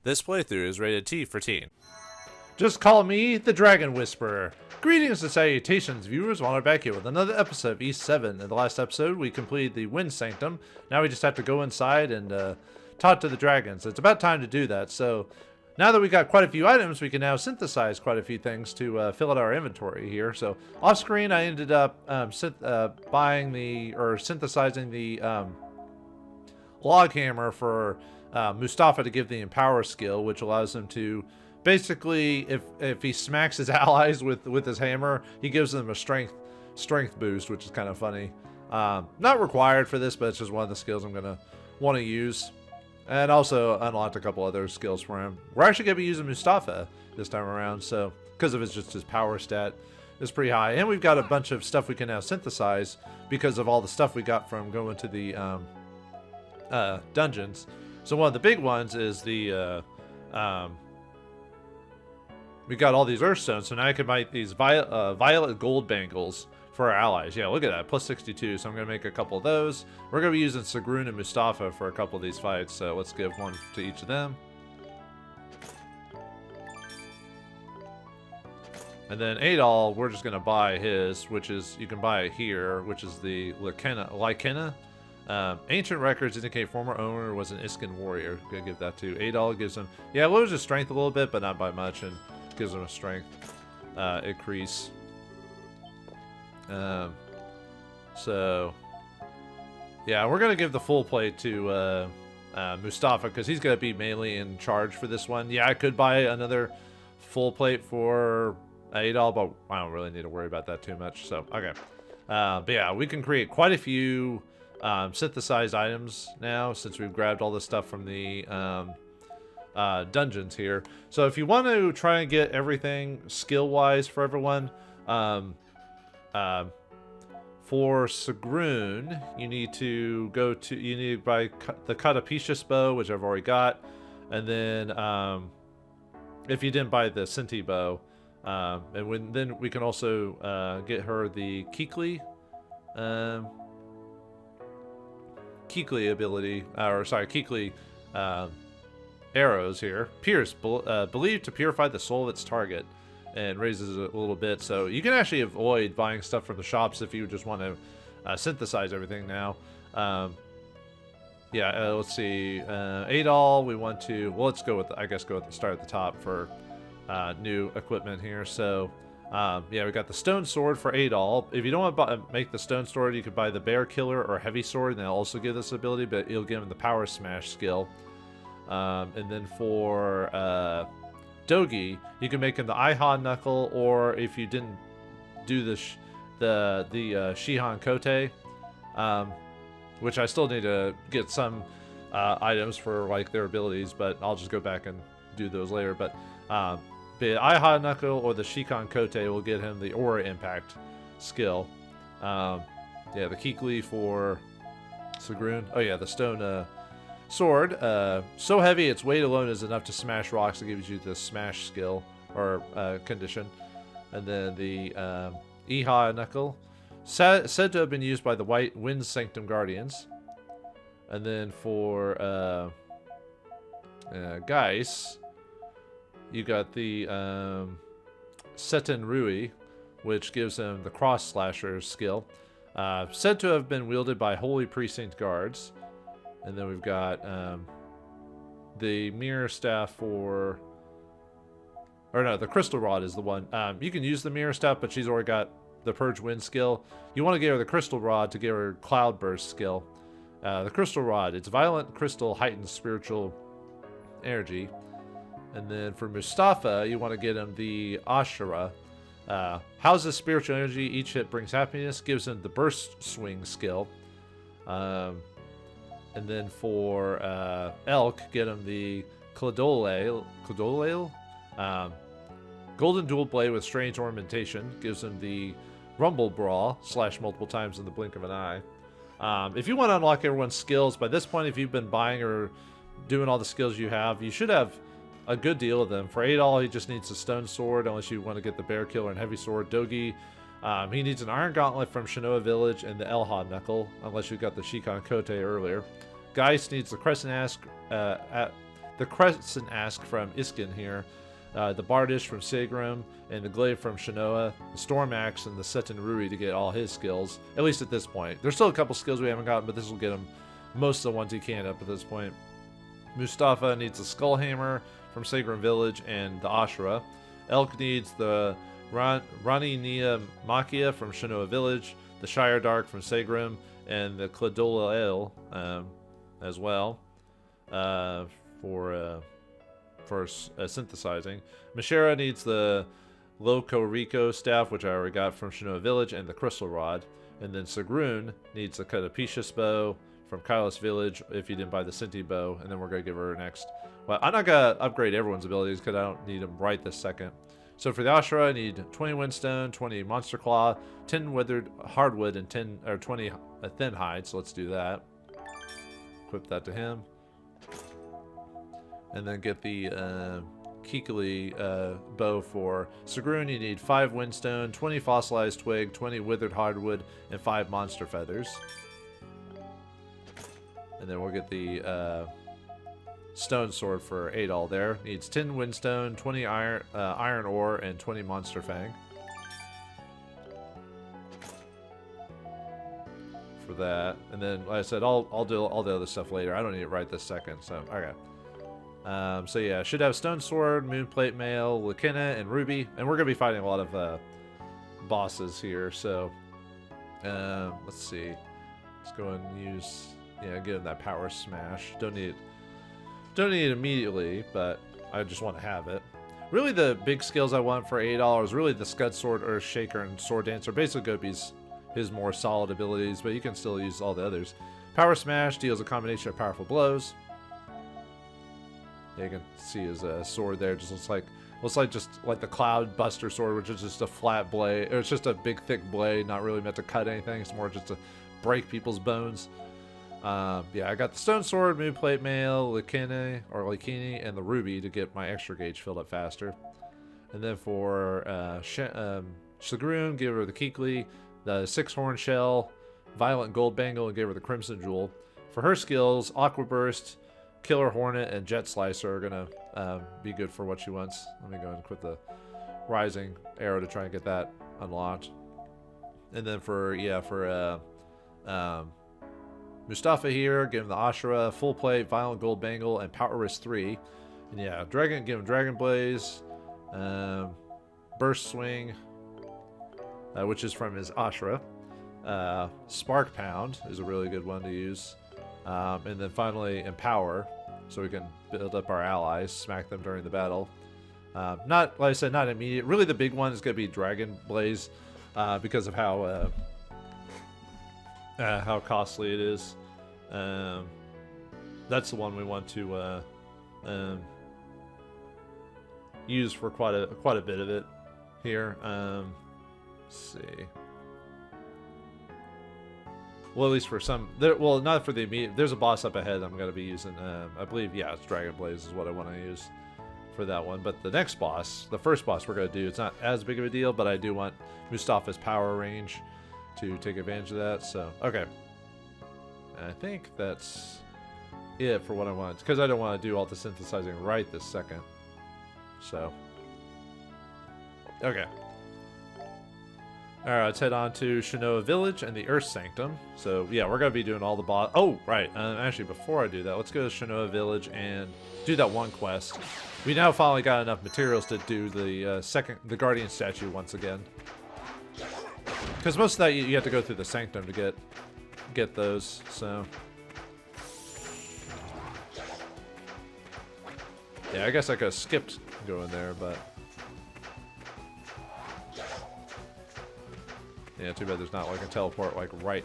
This playthrough is rated T for teen. Just call me the Dragon Whisperer. Greetings and salutations, viewers. Wander back here with another episode of East 7. In the last episode, we completed the Wind Sanctum. Now we just have to go inside and talk to the dragons. It's about time to do that. So now that we got quite a few items, we can now synthesize quite a few things to fill out our inventory here. So off screen, I ended up synthesizing the log hammer for Mustafa to give the Empower skill, which allows him to basically, if he smacks his allies with his hammer, he gives them a strength boost, which is kind of funny. Not required for this, but it's just one of the skills I'm gonna want to use, and also unlocked a couple other skills for him. We're actually gonna be using Mustafa this time around, so because of his power stat is pretty high, and we've got a bunch of stuff we can now synthesize because of all the stuff we got from going to the dungeons. So one of the big ones is the we got all these Earthstones, so now I can buy these violet gold bangles for our allies. Yeah, look at that, plus 62. So I'm gonna make a couple of those. We're gonna be using Sigrun and Mustafa for a couple of these fights, so let's give one to each of them. And then Adol, we're just gonna buy his, which is, you can buy it here, which is the Lykenna. Ancient records indicate former owner was an Iskin warrior. Gonna give that to Adol. Gives him, yeah, it lowers his strength a little bit, but not by much, and gives him a strength increase. So yeah, we're gonna give the full plate to Mustafa because he's gonna be mainly in charge for this one. Yeah, I could buy another full plate for Adol, but I don't really need to worry about that too much. So okay, but yeah, we can create quite a few synthesized items now since we've grabbed all this stuff from the dungeons here. So if you want to try and get everything skill-wise for everyone, for Sigrun, you need to buy the Katapishus bow, which I've already got, and then if you didn't buy the Sinti bow, then we can also get her the Kikli ability, Kikli arrows here. Pierce, believed to purify the soul of its target, and raises it a little bit. So you can actually avoid buying stuff from the shops if you just want to synthesize everything now. Let's see. Adol, we want to, well, let's go with, start at the top for new equipment here. So yeah, we got the stone sword for Adol. If you don't want to make the stone sword, you could buy the bear killer or heavy sword, and they'll also give this ability, but it'll give him the power smash skill. And then for Dogi, you can make him the Iha knuckle, or if you didn't do the Shihan Kote, which I still need to get some items for like their abilities, but I'll just go back and do those later. But the Iha Knuckle or the Shikan Kote will get him the Aura Impact skill. Yeah, the Kikli for Sigrun. Oh yeah, the stone sword. So heavy its weight alone is enough to smash rocks. It gives you the smash skill or condition. And then the Iha Knuckle, said to have been used by the White Wind Sanctum Guardians. And then for Geis, you got the Seten Rui, which gives him the Cross Slasher skill. Said to have been wielded by Holy Precinct guards. And then we've got the Mirror Staff for... Or no, the Crystal Rod is the one. You can use the Mirror Staff, but she's already got the Purge Wind skill. You want to give her the Crystal Rod to give her Cloud Burst skill. The Crystal Rod, it's violent crystal heightens spiritual energy. And then for Mustafa, you want to get him the Ashura. Houses spiritual energy. Each hit brings happiness. Gives him the Burst Swing skill. And then for Elk, get him the Cladolale. Golden Dual Blade with Strange Ornamentation. Gives him the Rumble Brawl. Slash multiple times in the blink of an eye. If you want to unlock everyone's skills, by this point, if you've been buying or doing all the skills you have, you should have a good deal of them. For Adol, he just needs a stone sword, unless you want to get the bear killer and heavy sword. Dogi, he needs an iron gauntlet from Shinoa Village and the Elha knuckle, unless you got the Shikan Kote earlier. Geist needs the Crescent Ash, the Crescent Ask from Iskin here, the Bardish from Seigrim, and the Glaive from Shinoa, the Storm Axe, and the Seton Rui to get all his skills, at least at this point. There's still a couple skills we haven't gotten, but this will get him most of the ones he can up at this point. Mustafa needs the Skull Hammer from Seigrim Village and the Ashura. Elk needs the Rani Nia Makia from Shinoa Village, the Shire Dark from Seigrim, and the Cladola Ale as well for synthesizing. Mishera needs the Loco Rico Staff, which I already got from Shinoa Village, and the Crystal Rod. And then Sigrun needs the Catapicius Bow from Kylos Village if you didn't buy the Sinti Bow, and then we're going to give her next. Well, I'm not going to upgrade everyone's abilities because I don't need them right this second. So for the Ashura, I need 20 Windstone, 20 Monster Claw, 10 Withered Hardwood, and 20 Thin Hide. So let's do that. Equip that to him. And then get the Kikili bow for Sigrun. You need 5 Windstone, 20 Fossilized Twig, 20 Withered Hardwood, and 5 Monster Feathers. And then we'll get the Stone Sword for Adol there. Needs 10 Windstone, 20 Iron Ore, and 20 Monster Fang. For that. And then, like I said, I'll do all the other stuff later. I don't need it right this second, so, okay. So yeah, should have Stone Sword, Moonplate Mail, Lakina, and Ruby. And we're going to be fighting a lot of bosses here, so let's see. Let's go and use, yeah, give him that Power Smash. Don't need it immediately, but I just want to have it. Really the big skills I want for $8 is really the Scud Sword, Earth Shaker, and Sword Dancer. Basically Gopi's his more solid abilities, but you can still use all the others. Power Smash deals a combination of powerful blows. Yeah, you can see his sword there. Just looks like just like the Cloud Buster sword, which is just a flat blade. Or it's just a big thick blade, not really meant to cut anything. It's more just to break people's bones. Yeah, I got the Stone Sword, Moonplate Mail, Likini, and the Ruby to get my extra gauge filled up faster. And then for Sigrun, give her the Kikli, the 6-Horn Shell, Violent Gold Bangle, and give her the Crimson Jewel. For her skills, Aqua Burst, Killer Hornet, and Jet Slicer are going to be good for what she wants. Let me go and quit the Rising Arrow to try and get that unlocked. And then for Mustafa here, give him the Ashura, Full Plate, Violent Gold Bangle, and Power Wrist 3. And yeah, give him Dragon Blaze, Burst Swing, which is from his Ashura. Spark Pound is a really good one to use. And then finally Empower, so we can build up our allies, smack them during the battle. Not, like I said, not immediate. Really the big one is going to be Dragon Blaze, because of how costly it is. That's the one we want to use for quite a bit of it here. Let's see. Well, at least for some. Well, not for the immediate. There's a boss up ahead I'm going to be using. I believe, yeah, it's Dragon Blaze is what I want to use for that one. But the next boss, the first boss we're going to do, it's not as big of a deal, but I do want Mustafa's power range to take advantage of that. So, okay. And I think that's it for what I want. Because I don't want to do all the synthesizing right this second. So, okay. Alright, let's head on to Shinoa Village and the Earth Sanctum. So, yeah, we're going to be doing all the boss. Oh, right. Actually, before I do that, let's go to Shinoa Village and do that one quest. We now finally got enough materials to do the Guardian statue once again. Because most of that, you have to go through the Sanctum to get those, so. Yeah, I guess I could have skipped going there, but. Yeah, too bad there's not like a teleport like right.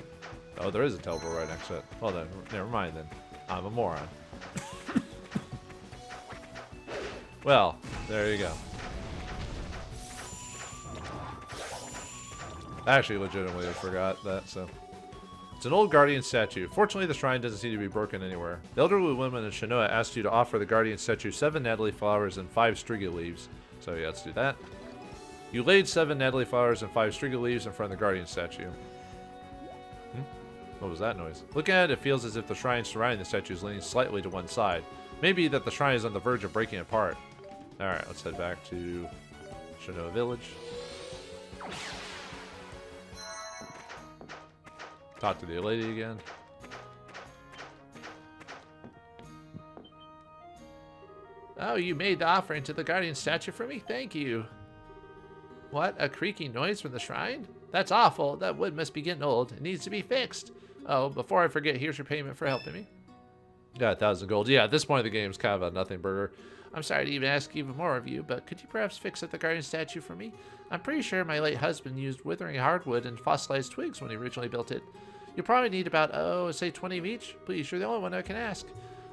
Oh, there is a teleport right next to it. Well then, never mind then. I'm a moron. Well, there you go. I actually legitimately forgot that, so. It's an old Guardian statue. Fortunately, the shrine doesn't seem to be broken anywhere. The elderly woman in Shinoa asked you to offer the Guardian statue 7 Natalie flowers and 5 Striga leaves. So yeah, let's do that. You laid 7 Natalie flowers and 5 Striga leaves in front of the Guardian statue. What was that noise? Looking at it, it feels as if the shrine surrounding the statue is leaning slightly to one side. Maybe that the shrine is on the verge of breaking apart. Alright, let's head back to Shinoa Village. Talk to the lady again. Oh, you made the offering to the guardian statue for me? Thank you. What? A creaking noise from the shrine? That's awful. That wood must be getting old. It needs to be fixed. Oh, before I forget, here's your payment for helping me. Got 1,000 gold. Yeah, at this point of the game, it's kind of a nothing burger. I'm sorry to even ask even more of you, but could you perhaps fix up the guardian statue for me? I'm pretty sure my late husband used withering hardwood and fossilized twigs when he originally built it. You'll probably need about, say 20 of each. Please, you're the only one I can ask.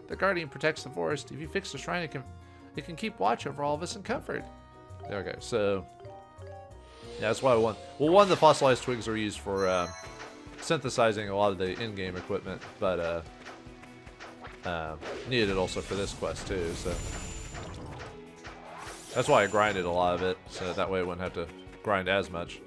The guardian protects the forest. If you fix the shrine, it can keep watch over all of us in comfort. Okay, so yeah, that's why I want. Well, one, the fossilized twigs are used for synthesizing a lot of the in-game equipment, but needed it also for this quest too. So that's why I grinded a lot of it, so that way I wouldn't have to grind as much.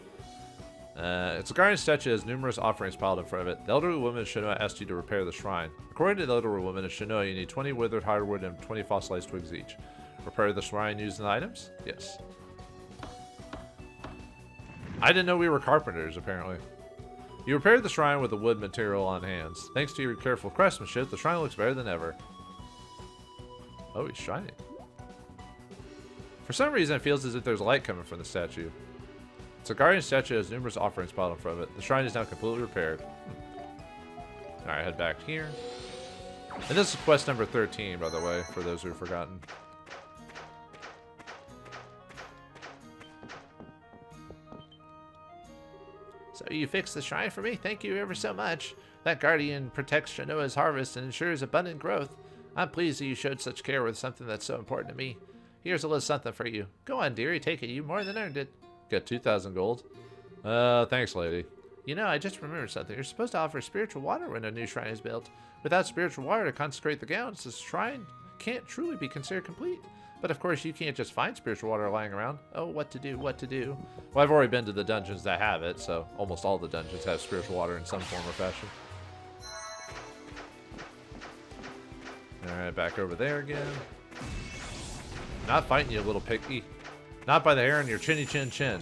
It's a guardian statue that has numerous offerings piled in front of it. The elderly woman of Shinoa asked you to repair the shrine. According to the elderly woman of Shinoa, you need 20 withered hardwood and 20 fossilized twigs each. Repair the shrine using the items? Yes. I didn't know we were carpenters, apparently. You repaired the shrine with the wood material on hands. Thanks to your careful craftsmanship, the shrine looks better than ever. Oh, he's shining. For some reason, it feels as if there's light coming from the statue. It's a guardian statue that has numerous offerings piled in front of it. The shrine is now completely repaired. Alright, head back here. And this is quest number 13, by the way, for those who have forgotten. So you fixed the shrine for me? Thank you ever so much. That guardian protects Shinoa's harvest and ensures abundant growth. I'm pleased that you showed such care with something that's so important to me. Here's a little something for you. Go on, dearie, take it. You more than earned it. Got 2,000 gold. Thanks, lady. You know, I just remembered something. You're supposed to offer spiritual water when a new shrine is built. Without spiritual water to consecrate the grounds, the shrine can't truly be considered complete. But of course, you can't just find spiritual water lying around. Oh, what to do, what to do. Well, I've already been to the dungeons that have it, so almost all the dungeons have spiritual water in some form or fashion. Alright, back over there again. Not fighting you, little piggy. Not by the hair on your chinny chin chin.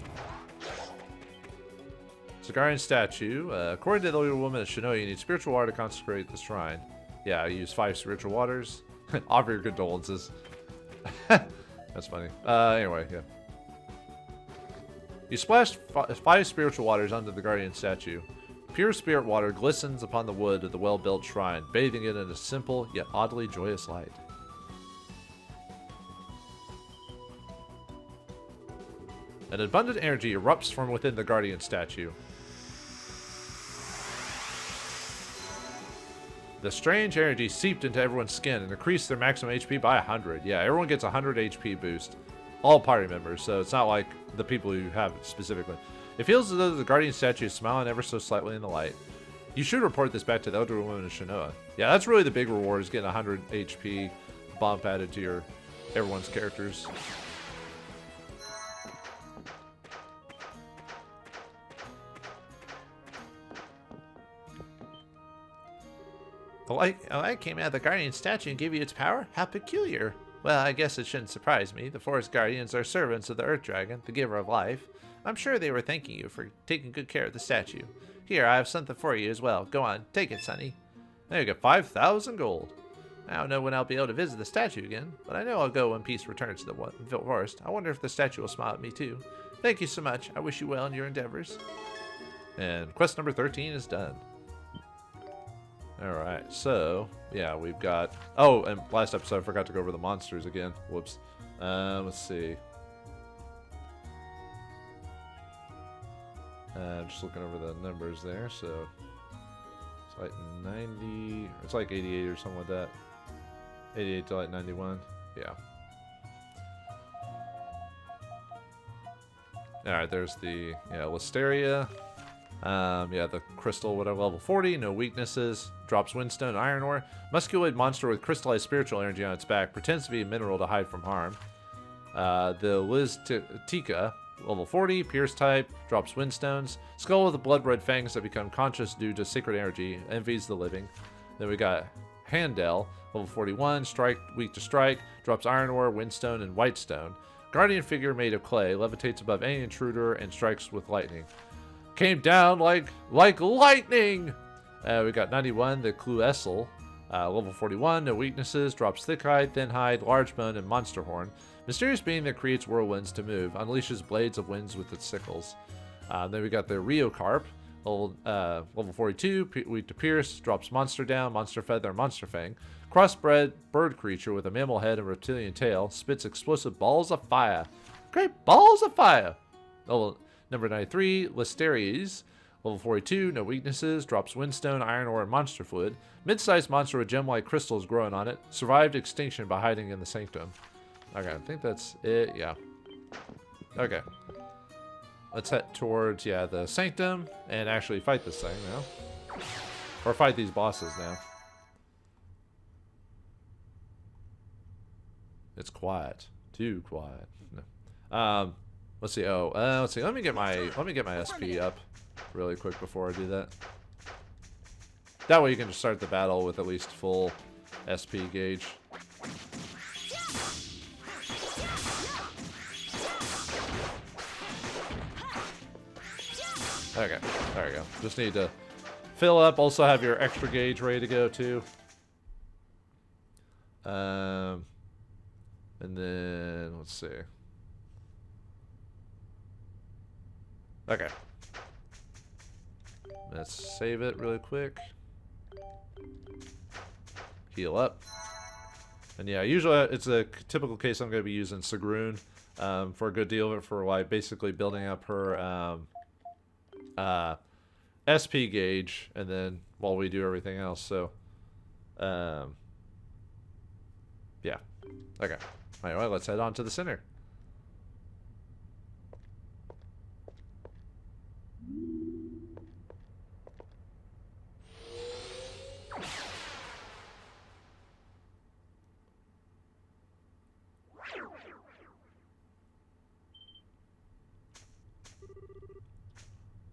It's a guardian statue. According to the older woman at Shinoa, you need spiritual water to consecrate the shrine. Yeah, I use 5 spiritual waters. Offer your condolences. That's funny. Anyway, yeah. You splashed 5 spiritual waters onto the guardian statue. Pure spirit water glistens upon the wood of the well-built shrine, bathing it in a simple yet oddly joyous light. An abundant energy erupts from within the guardian statue. The strange energy seeped into everyone's skin and increased their maximum HP by 100. Yeah, everyone gets a 100 HP boost. All party members, so it's not like the people who have it specifically. It feels as though the guardian statue is smiling ever so slightly in the light. You should report this back to the elderly woman of Shinoa. Yeah, that's really the big reward, is getting a 100 HP bump added to everyone's characters. The light came out of the guardian statue and gave you its power? How peculiar. Well, I guess it shouldn't surprise me. The forest guardians are servants of the earth dragon, the giver of life. I'm sure they were thanking you for taking good care of the statue. Here, I have something for you as well. Go on, take it, Sonny. There you go, 5,000 gold. I don't know when I'll be able to visit the statue again, but I know I'll go when peace returns to the forest. I wonder if the statue will smile at me too. Thank you so much. I wish you well in your endeavors. And quest number 13 is done. Alright, so, yeah, we've got... Oh, and last episode I forgot to go over the monsters again. Whoops. Let's see. Just looking over the numbers there, so... It's like 90... It's like 88 or something like that. 88 to like 91. Yeah. Alright, there's the, Listeria. Yeah, the crystal, whatever, level 40, no weaknesses, drops windstone and iron ore. Musculoid monster with crystallized spiritual energy on its back, pretends to be a mineral to hide from harm. The Liz Tika, level 40, pierce type, drops windstones. Skull with the blood red fangs that become conscious due to sacred energy, envies the living. Then we got Handel, level 41, strike, weak to strike, drops iron ore, windstone, and whitestone. Guardian figure made of clay, levitates above any intruder, and strikes with lightning. Came down like lightning! We got 91, the Cluessel, level 41, no weaknesses, drops thick hide, thin hide, large bone, and monster horn. Mysterious being that creates whirlwinds to move, unleashes blades of winds with its sickles. Then we got the Ryocarp, level 42, weak to pierce, drops monster down, monster feather, and monster fang. Crossbred bird creature with a mammal head and reptilian tail, spits explosive balls of fire. Great balls of fire! Number 93, Listeries, level 42, no weaknesses, drops windstone, iron ore, and monster fluid. Mid-sized monster with gem-like crystals growing on it. Survived extinction by hiding in the sanctum. Okay, I think that's it, yeah. Okay. Let's head towards, the sanctum and actually fight this thing now. Or fight these bosses now. It's quiet. Too quiet. No. Let's see. Let's see. Let me get my SP up really quick before I do that. That way you can just start the battle with at least full SP gauge. Okay, there we go. Just need to fill up. Also have your extra gauge ready to go too. And then let's see. Okay. Let's save it really quick. Heal up. And yeah, usually it's a typical case I'm going to be using Sigrun for a good deal of it for like basically building up her SP gauge, and then while we do everything else. So, yeah. Okay. Anyway, let's head on to the center.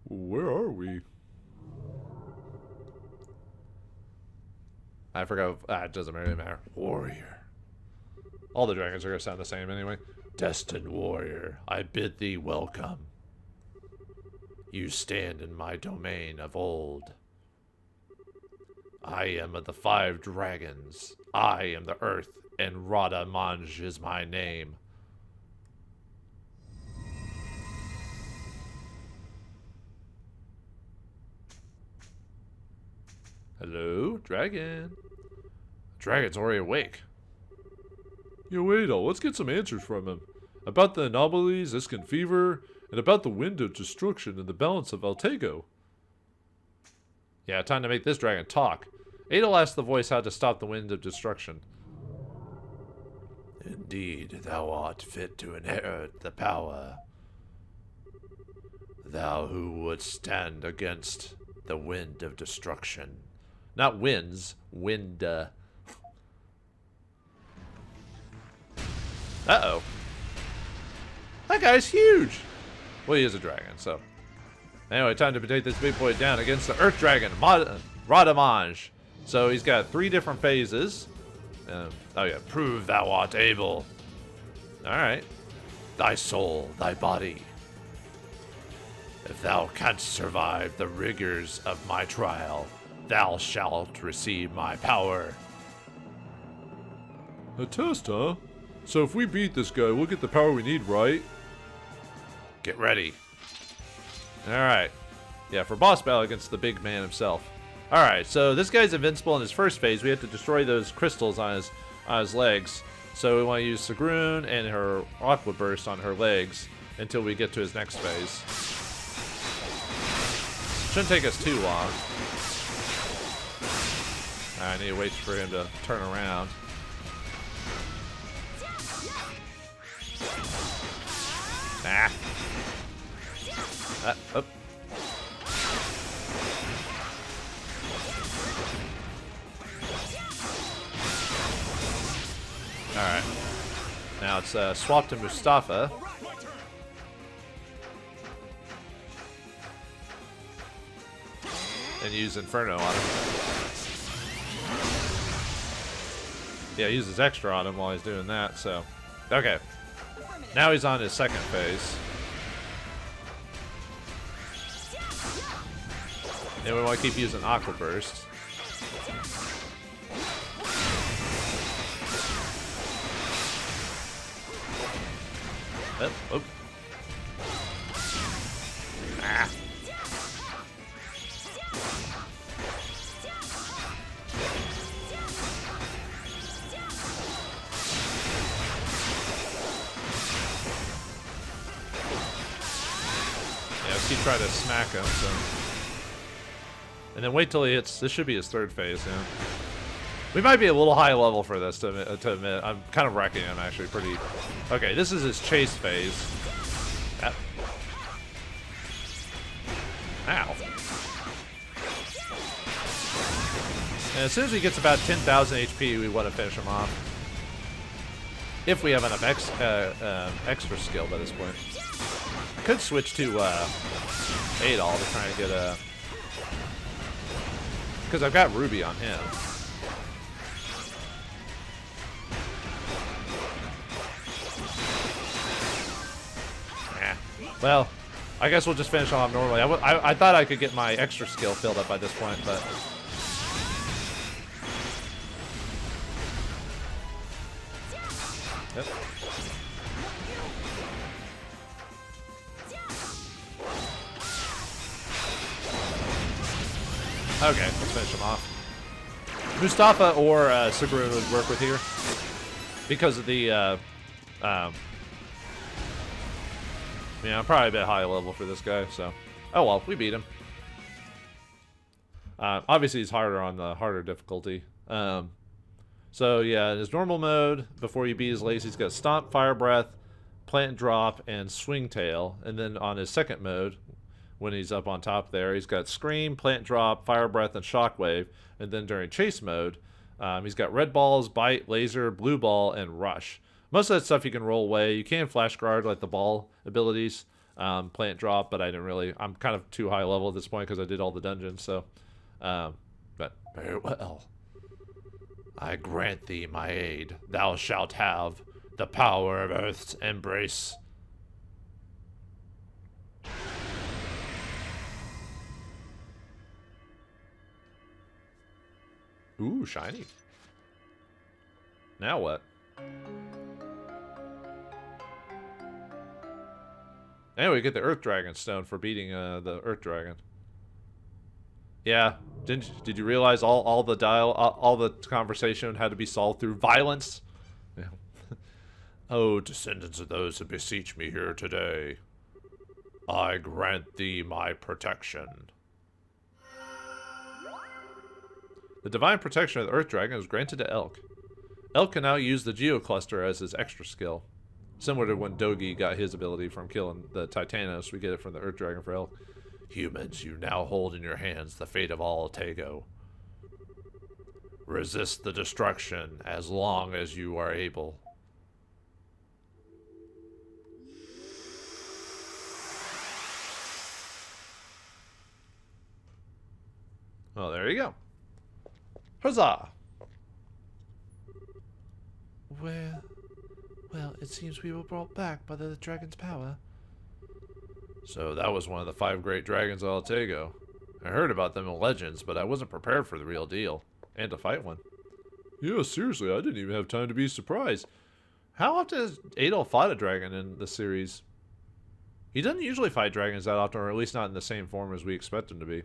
Where are we? I forgot. It doesn't really matter. Warrior. All the dragons are going to sound the same anyway. Destined warrior, I bid thee welcome. You stand in my domain of old. I am of the 5 dragons. I am the earth, and Radha Manj is my name. Hello, dragon. Dragon's already awake. Yo, Adol, let's get some answers from him. About the anomalies, Iskin fever, and about the wind of destruction and the balance of Altego. Yeah, time to make this dragon talk. Adol asked the voice how to stop the wind of destruction. Indeed, thou art fit to inherit the power. Thou who wouldst stand against the wind of destruction. Not winds, wind. Uh-oh. That guy's huge! Well, he is a dragon, so. Anyway, time to take this big boy down against the Earth Dragon, Radamanj. So he's got 3 different phases. Oh yeah, prove thou art able. Alright. Thy soul, thy body. If thou canst survive the rigors of my trial, thou shalt receive my power. A test, huh? So if we beat this guy, we'll get the power we need, right? Get ready. Alright. Yeah, for boss battle against the big man himself. Alright, so this guy's invincible in his first phase. We have to destroy those crystals on his legs. So we want to use Sigrun and her Aqua Burst on her legs until we get to his next phase. Shouldn't take us too long. I need to wait for him to turn around. Ah. Oh. Alright. Now it's swapped to Mustafa. And use Inferno on him. Yeah, he uses extra on him while he's doing that, so. Okay. Now he's on his second phase. And we want to keep using Aqua Burst. Oh. Ah. Yeah, let's keep trying to smack him, so. And then wait till he hits. This should be his third phase, yeah. We might be a little high level for this, to admit. I'm kind of wrecking him, actually, pretty. Okay, this is his chase phase. Yep. Ow. And as soon as he gets about 10,000 HP, we want to finish him off. If we have enough extra skill by this point. I could switch to Adol to try and get a... Because I've got Ruby on him. Well, I guess we'll just finish off normally. I thought I could get my extra skill filled up by this point, but... Yep. Okay, let's finish him off. Mustafa or Suguru would work with here. Because of the... Yeah, I'm probably a bit high level for this guy, so... Oh well, we beat him. Obviously, he's harder on the harder difficulty. So, yeah, in his normal mode, before you beat his lace, he's got Stomp, Fire Breath, Plant Drop, and Swing Tail. And then on his second mode, when he's up on top there, he's got Scream, Plant Drop, Fire Breath, and Shockwave. And then during Chase mode, he's got Red Balls, Bite, Laser, Blue Ball, and Rush. Most of that stuff you can roll away. You can Flash Guard like the ball abilities, Plant Drop, but I didn't really. I'm kind of too high level at this point because I did all the dungeons. So, but very well. I grant thee my aid. Thou shalt have the power of Earth's embrace. Ooh, shiny. Now what? Anyway, we get the Earth Dragon Stone for beating the Earth Dragon. Yeah, did you realize all the conversation had to be solved through violence? Yeah. Oh, descendants of those who beseech me here today, I grant thee my protection. The divine protection of the Earth Dragon is granted to Elk. Elk can now use the Geo Cluster as his extra skill. Similar to when Dogi got his ability from killing the Titanos, we get it from the Earth Dragon for Elk. Humans, you now hold in your hands the fate of all Tego. Resist the destruction as long as you are able. Oh, there you go. Huzzah! Well, it seems we were brought back by the dragon's power. So that was one of the 5 great dragons of Altego. I heard about them in Legends, but I wasn't prepared for the real deal. And to fight one. Yeah, seriously, I didn't even have time to be surprised. How often has Adol fought a dragon in the series? He doesn't usually fight dragons that often, or at least not in the same form as we expect him to be.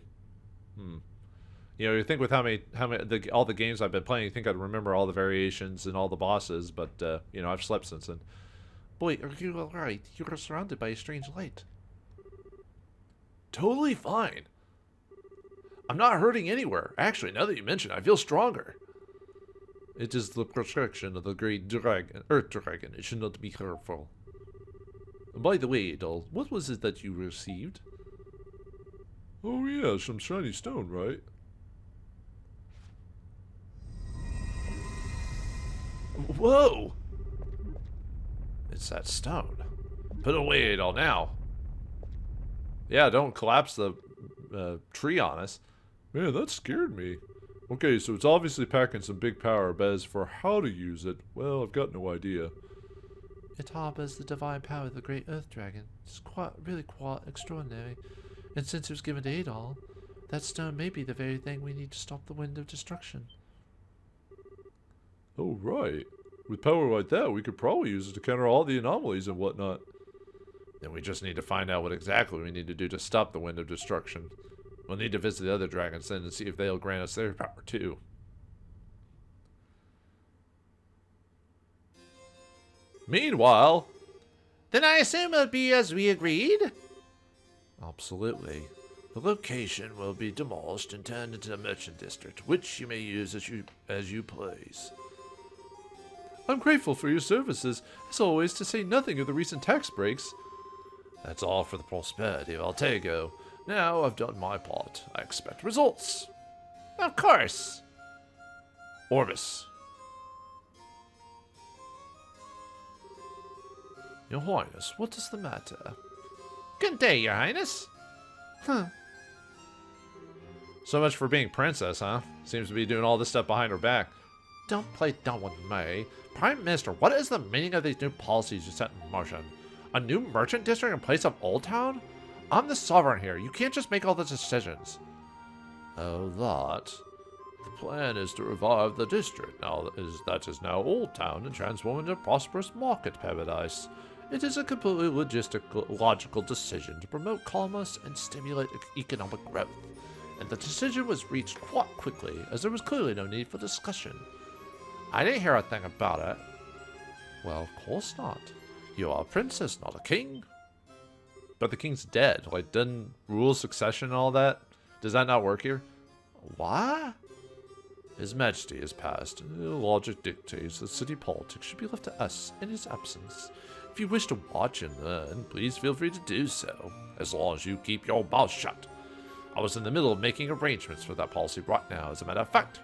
You know, you think with all the games I've been playing, you think I'd remember all the variations and all the bosses, but, you know, I've slept since then. Boy, are you alright? You are surrounded by a strange light. Totally fine. I'm not hurting anywhere. Actually, now that you mention it, I feel stronger. It is the protection of the great dragon, Earth Dragon. It should not be hurtful. By the way, Adol, what was it that you received? Oh yeah, some shiny stone, right? Whoa! It's that stone. Put it away, Adol, now. Yeah, don't collapse the tree on us. Man, that scared me. Okay, so it's obviously packing some big power, but as for how to use it, well, I've got no idea. It harbors the divine power of the great Earth Dragon. It's really quite extraordinary. And since it was given to Adol, that stone may be the very thing we need to stop the wind of destruction. Oh, right. With power like that, we could probably use it to counter all the anomalies and whatnot. Then we just need to find out what exactly we need to do to stop the wind of destruction. We'll need to visit the other dragons then and see if they'll grant us their power too. Meanwhile... Then I assume it'll be as we agreed? Absolutely. The location will be demolished and turned into a merchant district, which you may use as you please. I'm grateful for your services, as always, to say nothing of the recent tax breaks. That's all for the prosperity of Altego. Now I've done my part. I expect results. Of course. Orbis. Your Highness, what is the matter? Good day, Your Highness. So much for being princess, huh? Seems to be doing all this stuff behind her back. Don't play dumb with me. Prime Minister, what is the meaning of these new policies you set in motion? A new merchant district in place of Old Town? I'm the sovereign here. You can't just make all the decisions. Oh, that. The plan is to revive the district that is now Old Town and transform into a prosperous market paradise. It is a completely logical decision to promote commerce and stimulate economic growth. And the decision was reached quite quickly, as there was clearly no need for discussion. I didn't hear a thing about it. Well, of course not. You are a princess, not a king. But the king's dead. Like, doesn't rule succession and all that? Does that not work here? What? His Majesty has passed, and the logic dictates that city politics should be left to us in his absence. If you wish to watch and learn, please feel free to do so, as long as you keep your mouth shut. I was in the middle of making arrangements for that policy right now, as a matter of fact. ...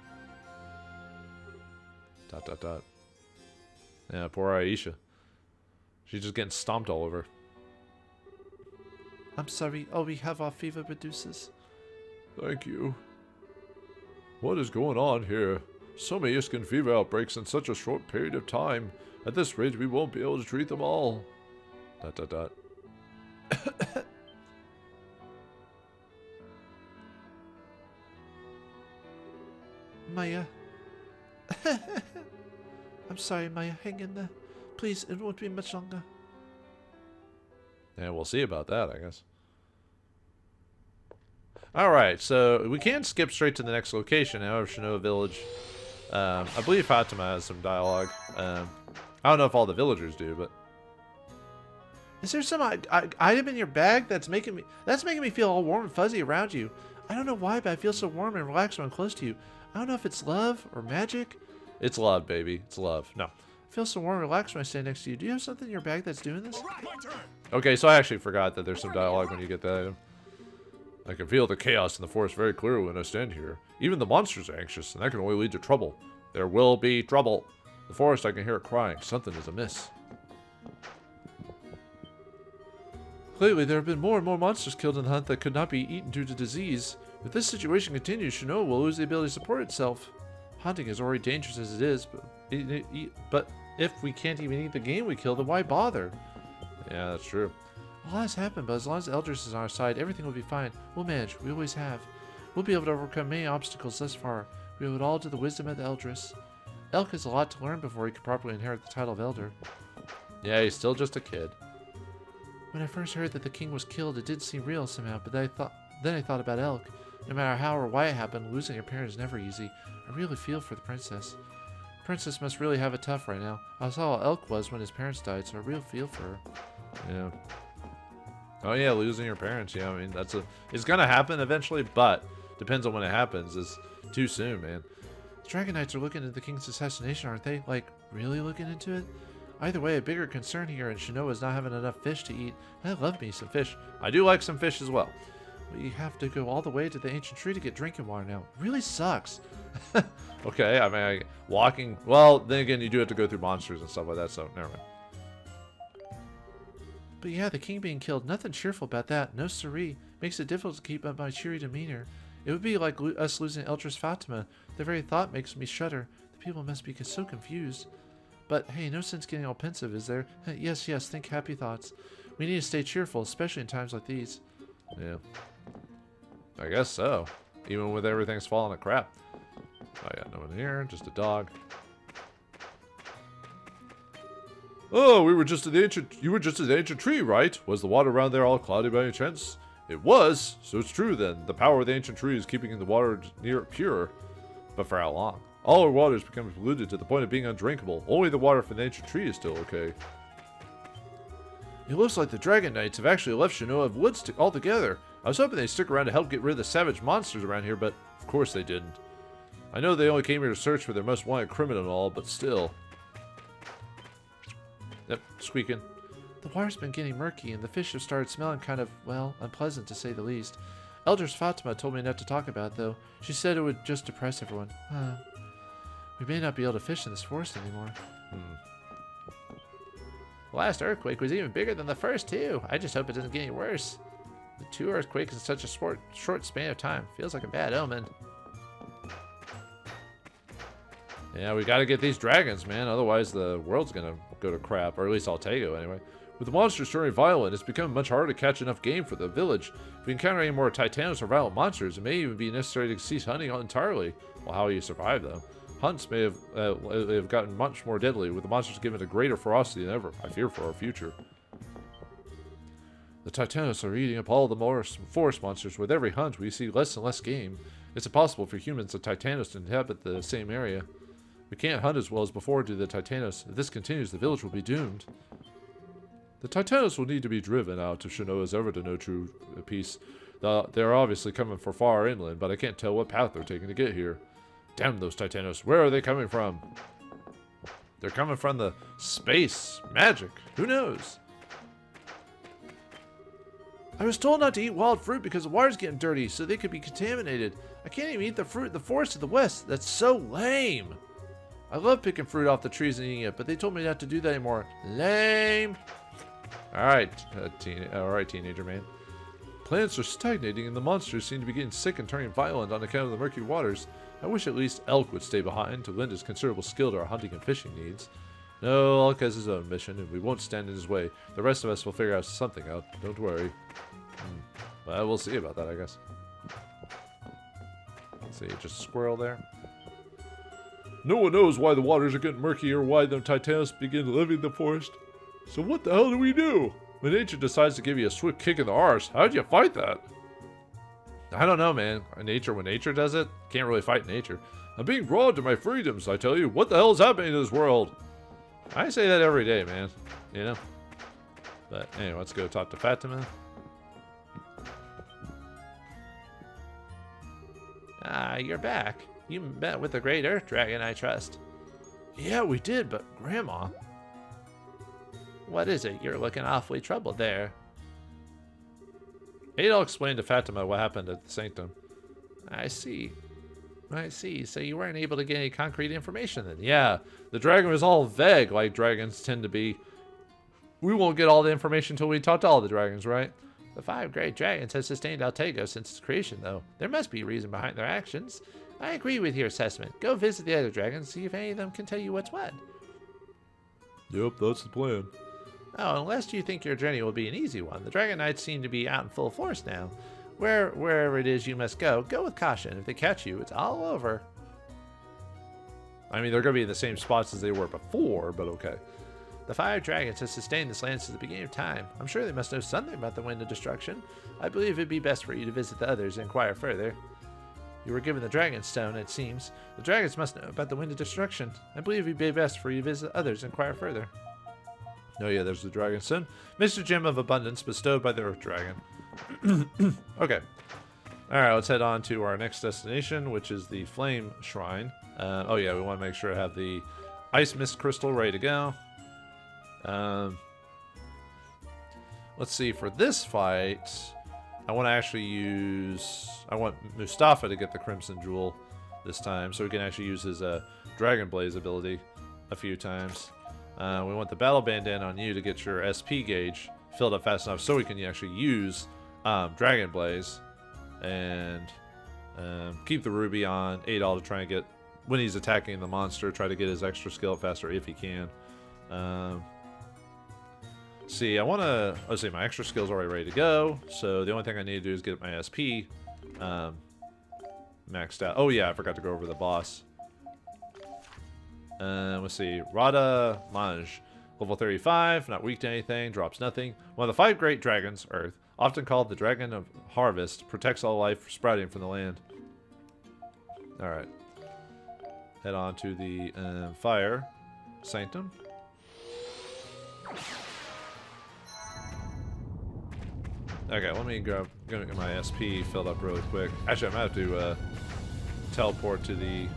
Yeah, poor Aisha. She's just getting stomped all over. I'm sorry, all we have are fever reducers. Thank you. What is going on here? So many Iskin fever outbreaks in such a short period of time. At this rate, we won't be able to treat them all. ... Maya. I'm sorry, Maya. Hang in there. Please, it won't be much longer. Yeah, we'll see about that, I guess. Alright, so we can skip straight to the next location, however, Shinoa Village. I believe Fatima has some dialogue. I don't know if all the villagers do, but... Is there some item in your bag that's making me feel all warm and fuzzy around you? I don't know why, but I feel so warm and relaxed when I'm close to you. I don't know if it's love or magic. It's love, baby. It's love. No. I feel so warm and relaxed when I stand next to you. Do you have something in your bag that's doing this? Okay, so I actually forgot that there's some dialogue when you get that item. I can feel the chaos in the forest very clearly when I stand here. Even the monsters are anxious, and that can only lead to trouble. There will be trouble. The forest, I can hear it crying. Something is amiss. Lately, there have been more and more monsters killed in the hunt that could not be eaten due to disease. If this situation continues, Shinoa will lose the ability to support itself. Hunting is already dangerous as it is, but if we can't even eat the game we kill, then why bother? Yeah, that's true. A lot has happened, but as long as Eldris is on our side, everything will be fine. We'll manage. We always have. We'll be able to overcome many obstacles thus far. We owe it all to the wisdom of the Eldris. Elk has a lot to learn before he could properly inherit the title of Elder. Yeah, he's still just a kid. When I first heard that the king was killed, it did seem real somehow, but then I thought about Elk. No matter how or why it happened, losing a parent is never easy. I really feel for the princess. Princess must really have it tough right now. I saw how Elk was when his parents died, so I really feel for her. Yeah. Oh yeah, losing your parents. Yeah, I mean it's gonna happen eventually, but depends on when it happens. It's too soon, man. The Dragon Knights are looking into the king's assassination, aren't they? Like, really looking into it? Either way, a bigger concern here in Shinoa is not having enough fish to eat. I love me some fish. I do like some fish as well. We have to go all the way to the ancient tree to get drinking water now. It really sucks. Okay, I mean, walking... Well, then again, you do have to go through monsters and stuff like that, so never mind. But yeah, the king being killed, nothing cheerful about that. No siree. Makes it difficult to keep up my cheery demeanor. It would be like us losing Eldris Fatima. The very thought makes me shudder. The people must be so confused. But hey, no sense getting all pensive, is there? Yes, think happy thoughts. We need to stay cheerful, especially in times like these. Yeah. I guess so. Even with everything's falling to crap. I got no one here, just a dog. Oh, we were just at the ancient. You were just at the ancient tree, right? Was the water around there all cloudy by any chance? It was, so it's true then. The power of the ancient tree is keeping the water near pure. But for how long? All our water is becoming polluted to the point of being undrinkable. Only the water from the ancient tree is still okay. It looks like the Dragon Knights have actually left Shinoa Woods altogether. I was hoping they'd stick around to help get rid of the savage monsters around here, but of course they didn't. I know they only came here to search for their most wanted criminal and all, but still. Yep, squeaking. The water's been getting murky, and the fish have started smelling kind of, well, unpleasant to say the least. Eldris Fatima told me not to talk about it, though. She said it would just depress everyone. We may not be able to fish in this forest anymore. The last earthquake was even bigger than the first two. I just hope it doesn't get any worse. The 2 earthquakes in such a short span of time. Feels like a bad omen. Yeah, we gotta get these dragons, man. Otherwise the world's gonna go to crap. Or at least Altego, anyway. With the monsters turning violent, it's become much harder to catch enough game for the village. If we encounter any more Titanos or violent monsters, it may even be necessary to cease hunting entirely. Well, how will you survive, though? Hunts may have gotten much more deadly, with the monsters given a greater ferocity than ever. I fear for our future. The Titanos are eating up all the forest monsters. With every hunt, we see less and less game. It's impossible for humans and Titanos to inhabit the same area. We can't hunt as well as before due to the Titanos. If this continues, the village will be doomed. The Titanos will need to be driven out if Shinoa's ever to know true peace. They're obviously coming from far inland, but I can't tell what path they're taking to get here. Damn those Titanos. Where are they coming from? They're coming from the space. Magic. Who knows? I was told not to eat wild fruit because the water's getting dirty, so they could be contaminated. I can't even eat the fruit in the forest to the west. That's so lame. I love picking fruit off the trees and eating it, but they told me not to do that anymore. Lame. Alright, teenager man. Plants are stagnating and the monsters seem to be getting sick and turning violent on account of the murky waters. I wish at least Elk would stay behind to lend his considerable skill to our hunting and fishing needs. No, Elk has his own mission and we won't stand in his way. The rest of us will figure out something out. Don't worry. Well, we'll see about that, I guess. Let's see, just a squirrel there. No one knows why the waters are getting murky or why the Titanos begin living in the forest. So what the hell do we do? When nature decides to give you a swift kick in the arse, how'd you fight that? I don't know, man. When nature does it, can't really fight nature. I'm being robbed of my freedoms, I tell you. What the hell is happening to this world? I say that every day, man. You know? But anyway, let's go talk to Fatima. Ah, you're back. You met with the great Earth Dragon, I trust. Yeah, we did, but Grandma... What is it? You're looking awfully troubled there. Adol explained to Fatima what happened at the Sanctum. I see. So you weren't able to get any concrete information then? Yeah, the dragon was all vague, like dragons tend to be. We won't get all the information until we talk to all the dragons, right? The 5 great dragons have sustained Altego since its creation, though. There must be a reason behind their actions. I agree with your assessment. Go visit the other dragons, see if any of them can tell you what's what. Yep, that's the plan. Oh, unless you think your journey will be an easy one. The Dragon Knights seem to be out in full force now. Wherever it is you must go with caution. If they catch you, it's all over. I mean, they're going to be in the same spots as they were before, but okay. The 5 dragons have sustained this land since the beginning of time. I'm sure they must know something about the Wind of Destruction. I believe it'd be best for you to visit the others and inquire further. You were given the Dragon Stone, it seems. The dragons must know about the Wind of Destruction. I believe it'd be best for you to visit others and inquire further. Oh yeah, there's the Dragon Stone. Mr. Gem of Abundance bestowed by the Earth Dragon. Okay. Alright, let's head on to our next destination, which is the Flame Shrine. Oh yeah, we want to make sure to have the Ice Mist Crystal ready to go. Let's see, for this fight, I want to actually use... I want Mustafa to get the Crimson Jewel this time, so we can actually use his Dragon Blaze ability a few times. We want the Battle Bandana on you to get your SP gauge filled up fast enough so we can actually use Dragon Blaze. And Keep the ruby on 8-all to try and get, when he's attacking the monster, try to get his extra skill faster if he can. See, I want to, let's see, my extra skill's already ready to go, so the only thing I need to do is get my SP maxed out. Oh yeah, I forgot to go over the boss. Let's see, Rada Manj, level 35, not weak to anything, drops nothing. One of the 5 great dragons, Earth, often called the Dragon of Harvest, protects all life sprouting from the land. Alright. Head on to the Fire Sanctum. Okay, let me gonna get my SP filled up really quick. Actually, I might have to teleport to the...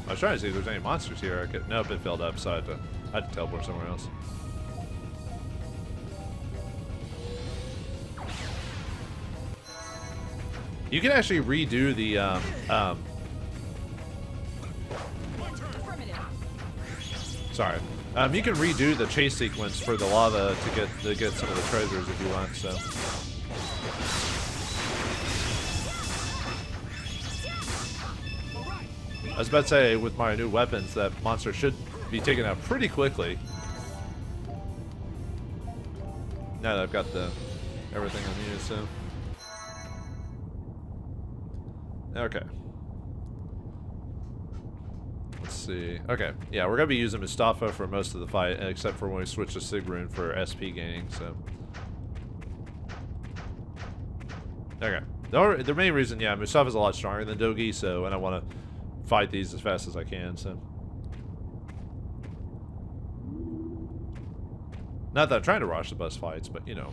I was trying to see if there's any monsters here. I could... Nope, it filled up, so I had to teleport somewhere else. You can actually redo the sorry. You can redo the chase sequence for the lava to get some of the treasures if you want. So. I was about to say, with my new weapons, that monster should be taken out pretty quickly. Now that I've got everything I need, so. Okay. Let's see. Okay, yeah, we're gonna be using Mustafa for most of the fight, except for when we switch to Sigrun for SP gaining, so. Okay. The main reason, yeah, Mustafa's a lot stronger than Dogi, so, and I want to fight these as fast as I can, so. Not that I'm trying to rush the bus fights, but, you know.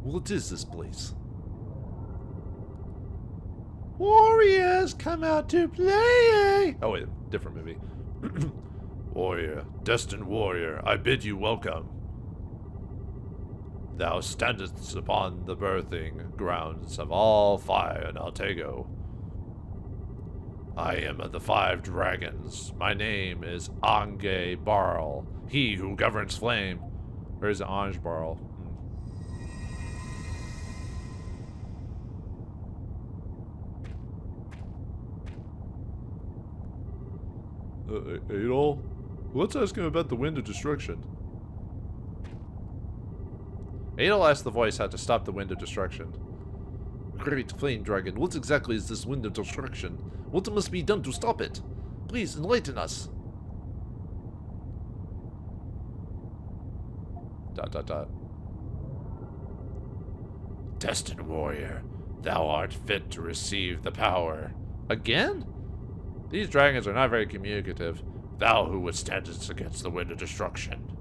What is this place? Warriors, come out to play! Oh wait, different movie. Warrior, destined warrior, I bid you welcome. Thou standest upon the birthing grounds of all fire in Altego. I am of the 5 dragons. My name is Ange Barl, he who governs flame. Or is it Ange Barl? Adol? Let's ask him about the wind of destruction. Adol asked the voice how to stop the wind of destruction. Great flame dragon, what exactly is this wind of destruction? What must be done to stop it? Please enlighten us. ... Destined warrior, thou art fit to receive the power. Again? These dragons are not very communicative. Thou who withstandest against the wind of destruction.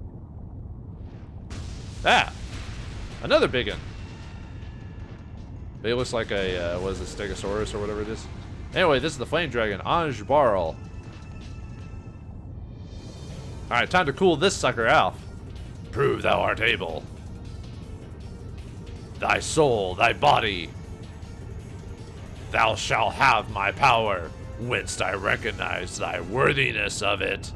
Ah! Another big one. It looks like a, what is it, Stegosaurus or whatever it is? Anyway, this is the flame dragon, Ange Barl. Alright, time to cool this sucker out. Prove thou art able. Thy soul, thy body. Thou shalt have my power. Whence I recognize thy worthiness of it.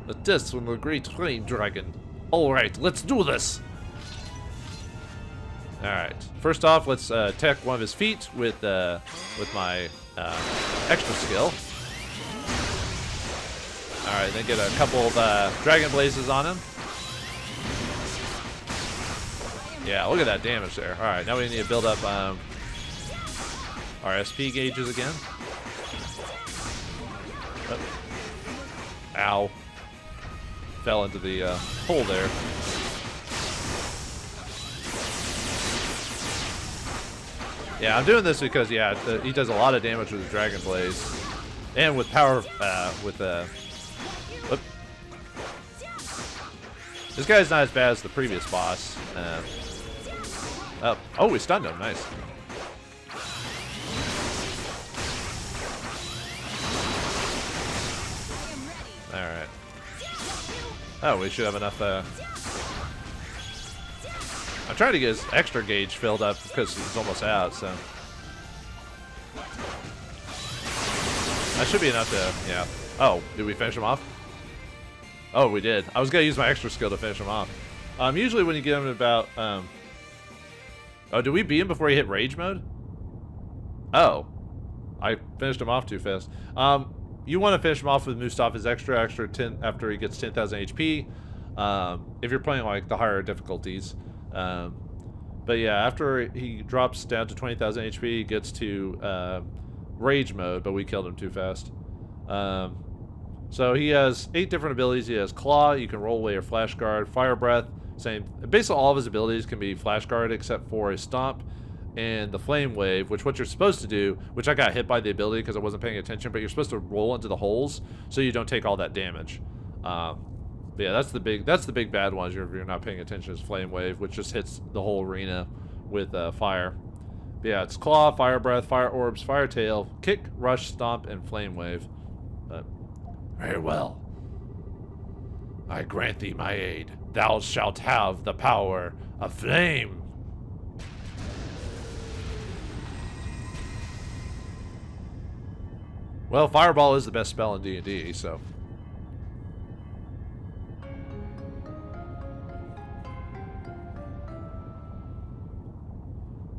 A test from the great flame dragon. Alright, let's do this! Alright, first off, let's attack one of his feet with my extra skill. Alright, then get a couple of dragon blazes on him. Yeah, look at that damage there. Alright, now we need to build up our SP gauges again. Oh. Ow. Fell into the hole there. Yeah, I'm doing this because, yeah, he does a lot of damage with the Dragon Blaze. And with power, whoop. This guy's not as bad as the previous boss. Oh, we stunned him. Nice. Alright. Oh, we should have enough, I'm trying to get his extra gauge filled up because he's almost out, so. That should be enough to, yeah. Oh, did we finish him off? Oh, we did. I was going to use my extra skill to finish him off. Usually when you get him about, oh, did we beat him before he hit rage mode? Oh. I finished him off too fast. You want to finish him off with Mustafa's extra 10 after he gets 10,000 HP. If you're playing like the higher difficulties. But yeah, after he drops down to 20,000 HP, he gets to rage mode, but we killed him too fast. So he has 8 different abilities. He has Claw, you can roll away your Flash Guard, Fire Breath, same. Basically all of his abilities can be Flash Guard except for his Stomp and the Flame Wave, which what you're supposed to do, which I got hit by the ability because I wasn't paying attention, but you're supposed to roll into the holes so you don't take all that damage. But yeah, that's the big bad one. If you're not paying attention, is Flame Wave, which just hits the whole arena with fire. But yeah, it's Claw, Fire Breath, Fire Orbs, Fire Tail, Kick, Rush, Stomp, and Flame Wave. But very well. I grant thee my aid. Thou shalt have the power of flame. Well, Fireball is the best spell in D&D, so.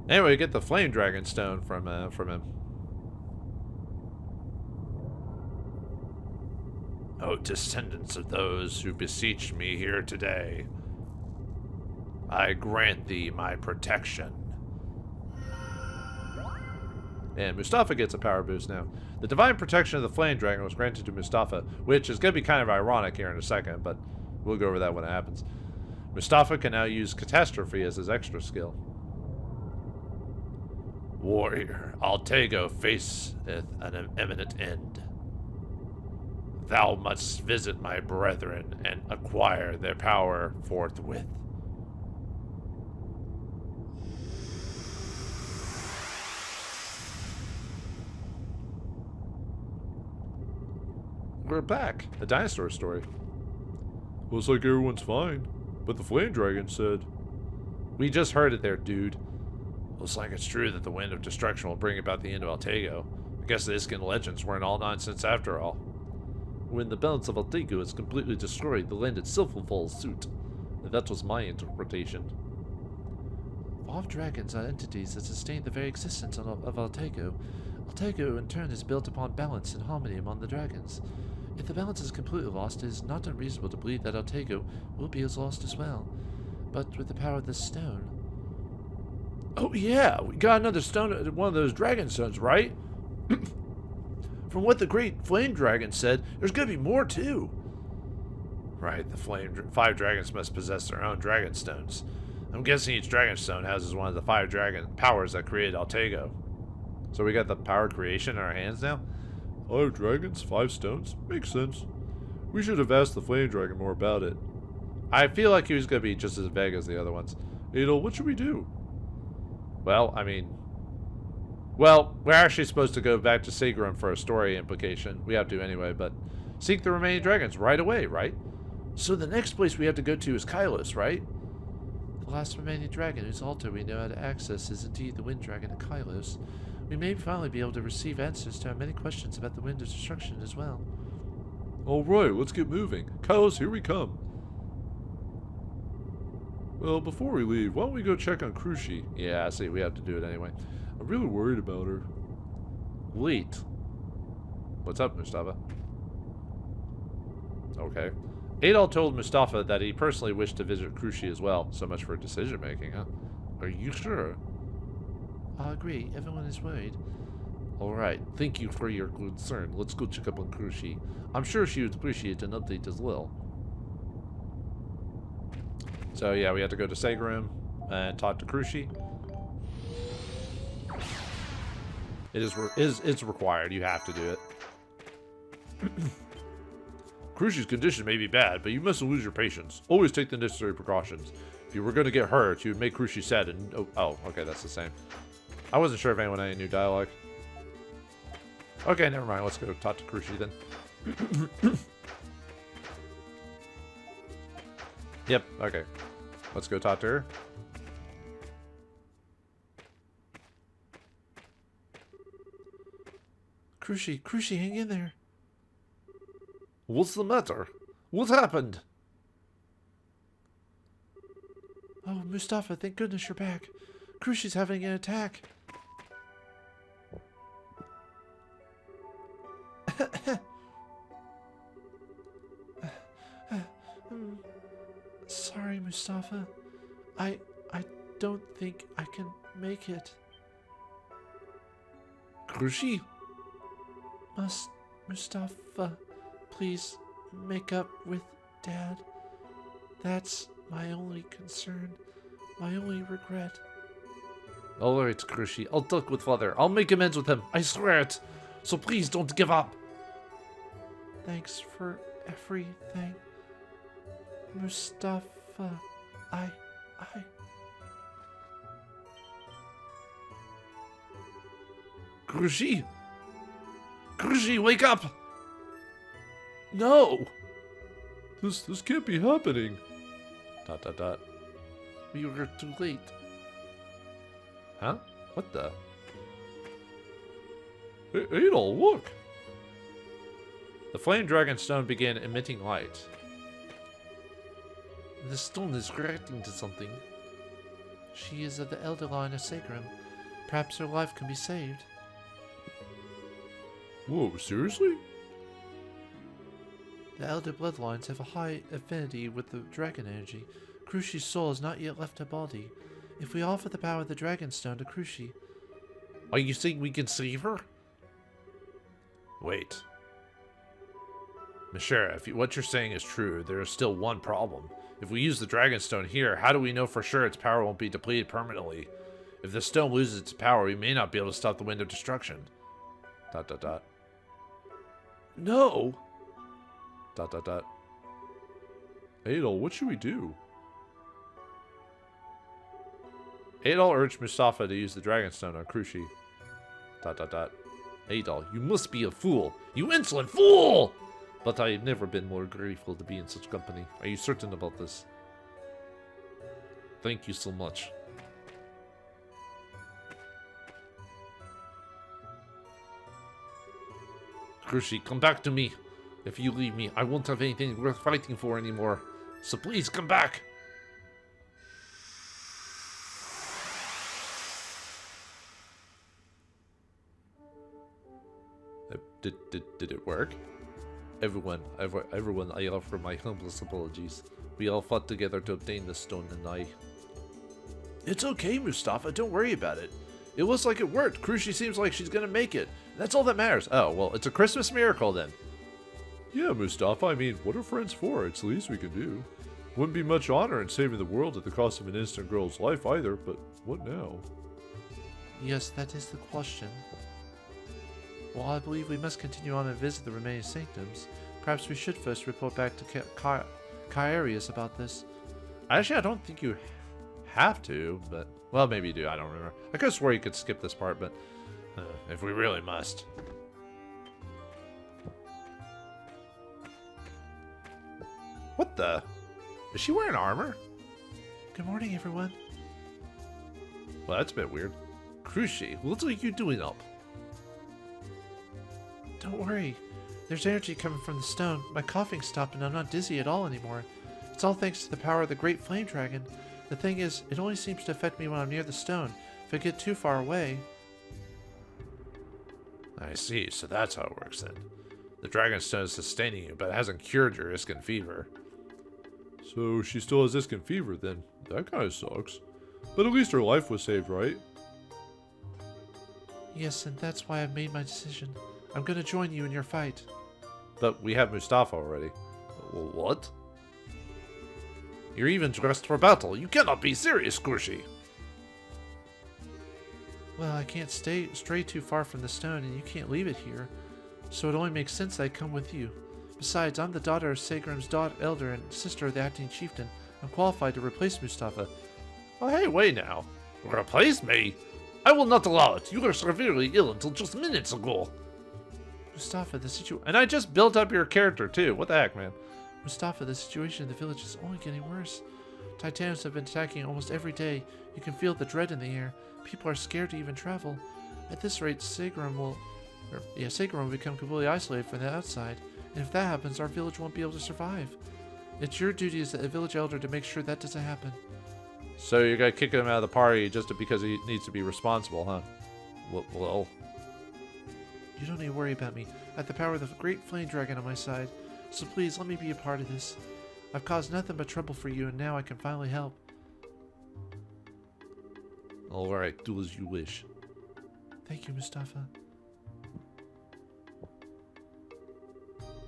Anyway, we get the Flame Dragon Stone from him. O descendants of those who beseech me here today, I grant thee my protection. And Mustafa gets a power boost now. The divine protection of the Flame Dragon was granted to Mustafa, which is going to be kind of ironic here in a second, but we'll go over that when it happens. Mustafa can now use Catastrophe as his extra skill. Warrior, Altego faceth an imminent end. Thou must visit my brethren and acquire their power forthwith. We're back. The dinosaur story. Looks like everyone's fine. But the Flame Dragon said... We just heard it there, dude. Looks like it's true that the Wind of Destruction will bring about the end of Altego. I guess the Iskin legends weren't all nonsense after all. When the balance of Altego is completely destroyed, the land itself will follow suit. That was my interpretation. 5 dragons are entities that sustain the very existence of Altego. Altego, in turn, is built upon balance and harmony among the dragons. If the balance is completely lost, it is not unreasonable to believe that Altego will be as lost as well. But with the power of this stone... Oh yeah, we got another stone, one of those dragon stones, right? From what the great flame dragon said, there's gonna be more too. Right, the 5 dragons must possess their own dragon stones. I'm guessing each dragon stone houses one of the 5 dragon powers that created Altego. So we got the power creation in our hands now? 5 dragons, 5 stones? Makes sense. We should have asked the Flame Dragon more about it. I feel like he was going to be just as vague as the other ones. Adol, what should we do? Well, I mean... Well, we're actually supposed to go back to Seigrim for a story implication. We have to anyway, but... Seek the remaining dragons right away, right? So the next place we have to go to is Kylos, right? The last remaining dragon whose altar we know how to access is indeed the Wind Dragon of Kylos. We may finally be able to receive answers to our many questions about the Wind of Destruction as well. Alright, let's get moving. Kylos, here we come. Well, before we leave, why don't we go check on Krushi? Yeah, I see, we have to do it anyway. I'm really worried about her. Wait. What's up, Mustafa? Okay. Adol told Mustafa that he personally wished to visit Krushi as well. So much for decision making, huh? Are you sure? I agree. Everyone is worried. Alright, thank you for your concern. Let's go check up on Krushi. I'm sure she would appreciate an update as well. So yeah, we have to go to Seigrim and talk to Krushi. It's required. You have to do it. Krushi's condition may be bad, but you mustn't lose your patience. Always take the necessary precautions. If you were going to get hurt, you would make Krushi sad and... Oh, okay, that's the same. I wasn't sure if anyone had any new dialogue. Okay, never mind. Let's go talk to Krushi then. Yep, okay. Let's go talk to her. Krushi, hang in there. What's the matter? What happened? Oh, Mustafa, thank goodness you're back. Krushi's having an attack. Sorry, Mustafa. I don't think I can make it. Krushi? Mustafa, please make up with Dad. That's my only concern, my only regret. Alright, Krushi, I'll talk with Father. I'll make amends with him, I swear it. So please don't give up. Thanks for everything, Mustafa. I... Krushi! Krushi, wake up! No! This can't be happening. ... We were too late. Huh? What the? Adol, look! The flame dragon stone began emitting light. The stone is reacting to something. She is of the elder line of Sacrum. Perhaps her life can be saved. Whoa, seriously? The elder bloodlines have a high affinity with the dragon energy. Krushi's soul has not yet left her body. If we offer the power of the dragon stone to Krushi... Are you saying we can save her? Wait. Mishra, if what you're saying is true, there is still one problem. If we use the dragon stone here, how do we know for sure its power won't be depleted permanently? If the stone loses its power, we may not be able to stop the wind of destruction. ... No! ... Adol, what should we do? Adol urged Mustafa to use the Dragonstone on Krushi. ... Adol, you must be a fool! You insolent fool! But I have never been more grateful to be in such company. Are you certain about this? Thank you so much. Krushi, come back to me. If you leave me, I won't have anything worth fighting for anymore. So please come back. Did it work? Everyone, I offer my humblest apologies. We all fought together to obtain the stone, and It's okay, Mustafa. Don't worry about it. It looks like it worked. Krushi seems like she's gonna make it. That's all that matters. Oh, well, it's a Christmas miracle then. Yeah, Mustafa, I mean, what are friends for? It's the least we can do. Wouldn't be much honor in saving the world at the cost of an innocent girl's life either, but what now? Yes, that is the question. Well, I believe we must continue on and visit the remaining sanctums. Perhaps we should first report back to Kairius about this. Actually, I don't think you have to, but... Well, maybe you do, I don't remember. I could have swore you could skip this part, but... if we really must. What the? Is she wearing armor? Good morning, everyone. Well, that's a bit weird. Krushi, what are you doing up? Don't worry. There's energy coming from the stone. My coughing stopped and I'm not dizzy at all anymore. It's all thanks to the power of the great flame dragon. The thing is, it only seems to affect me when I'm near the stone. If I get too far away... I see, so that's how it works then. The dragon stone is sustaining you, but it hasn't cured your Iskin fever. So she still has Iskin fever then. That kind of sucks. But at least her life was saved, right? Yes, and that's why I've made my decision. I'm going to join you in your fight. But we have Mustafa already. What? You're even dressed for battle. You cannot be serious, Krushi. Well, I can't stray too far from the stone, and you can't leave it here. So it only makes sense that I come with you. Besides, I'm the daughter of Sagrum's elder and sister of the acting chieftain. I'm qualified to replace Mustafa. Oh, hey, wait now. Replace me? I will not allow it. You were severely ill until just minutes ago. Mustafa, the situation... And I just built up your character, too. What the heck, man? Mustafa, the situation in the village is only getting worse. Titans have been attacking almost every day. You can feel the dread in the air. People are scared to even travel. At this rate, Sagrum will Sacrum will become completely isolated from the outside. And if that happens, our village won't be able to survive. It's your duty as a village elder to make sure that doesn't happen. So you're gonna kick him out of the party just because he needs to be responsible, huh? Well, You don't need to worry about me. I have the power of the great flame dragon on my side. So please, let me be a part of this. I've caused nothing but trouble for you, and now I can finally help. Alright, do as you wish. Thank you, Mustafa.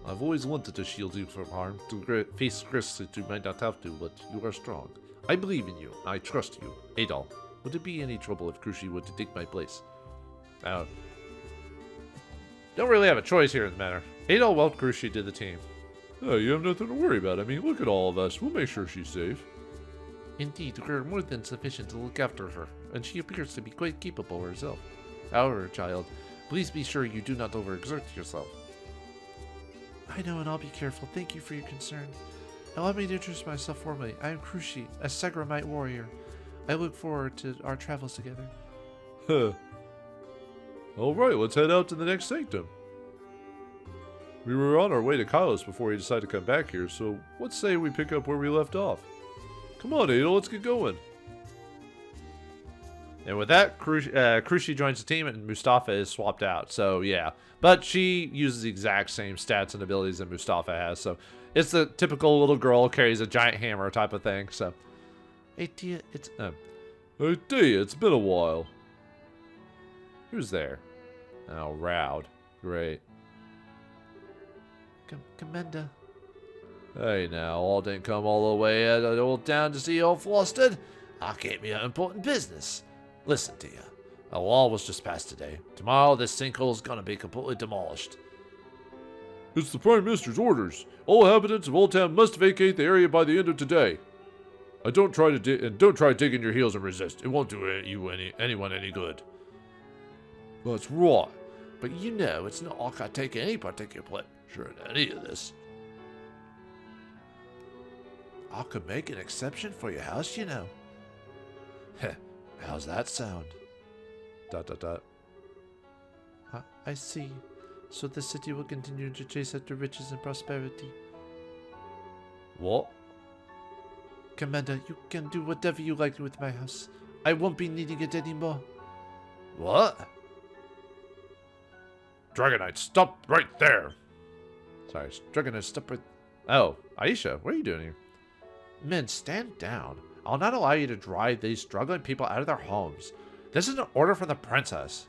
I've always wanted to shield you from harm, to face risks that you might not have to, but you are strong. I believe in you. I trust you. Adol, would it be any trouble if Krushi were to take my place? don't really have a choice here in the matter. Adol welcomed Krushi to the team. Oh, you have nothing to worry about. I mean, look at all of us. We'll make sure she's safe. Indeed, we're more than sufficient to look after her, and she appears to be quite capable herself. However, child, please be sure you do not overexert yourself. I know, and I'll be careful. Thank you for your concern. Allow me to introduce myself formally. I am Krushi, a Segramite warrior. I look forward to our travels together. Huh. Alright, let's head out to the next sanctum. We were on our way to Kalos before he decided to come back here, so let's say we pick up where we left off. Come on, Adol, let's get going. And with that, Krushi joins the team and Mustafa is swapped out. So, yeah. But she uses the exact same stats and abilities that Mustafa has. So, it's the typical little girl carries a giant hammer type of thing. So, Hey, Tia, it's... Hey, Tia, it's been a while. who's there? Oh, Raud. Great. Commenda. Hey now, all didn't come all the way out of the old town to see old Flustered. I can't be on important business. Listen to you. A law was just passed today. Tomorrow, this sinkhole's gonna be completely demolished. It's the Prime Minister's orders. All inhabitants of Old Town must vacate the area by the end of today. Don't try digging your heels and resist. It won't do anyone any good. That's right. But you know, it's not like I take any particular pleasure in any of this. I could make an exception for your house, you know. Heh, how's that sound? ... I see. So the city will continue to chase after riches and prosperity. What? Commander, you can do whatever you like with my house. I won't be needing it anymore. What? Dragonite, stop right there! Sorry, Dragonite, stop right... Oh, Aisha, what are you doing here? Men, stand down. I'll not allow you to drive these struggling people out of their homes. This is an order from the princess.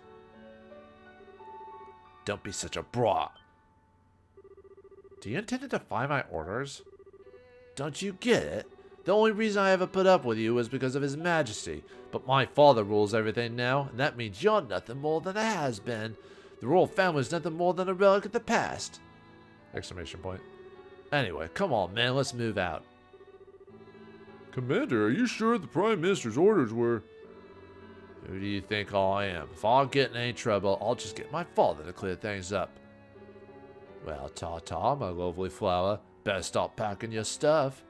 Don't be such a brat. Do you intend to defy my orders? Don't you get it? The only reason I ever put up with you was because of His Majesty. But my father rules everything now, and that means you're nothing more than a has-been. The royal family's nothing more than a relic of the past. Exclamation point. Anyway, come on, man, let's move out. Commander, are you sure the Prime Minister's orders were... Who do you think I am? If I get in any trouble, I'll just get my father to clear things up. Well, ta-ta, my lovely flower. Better stop packing your stuff.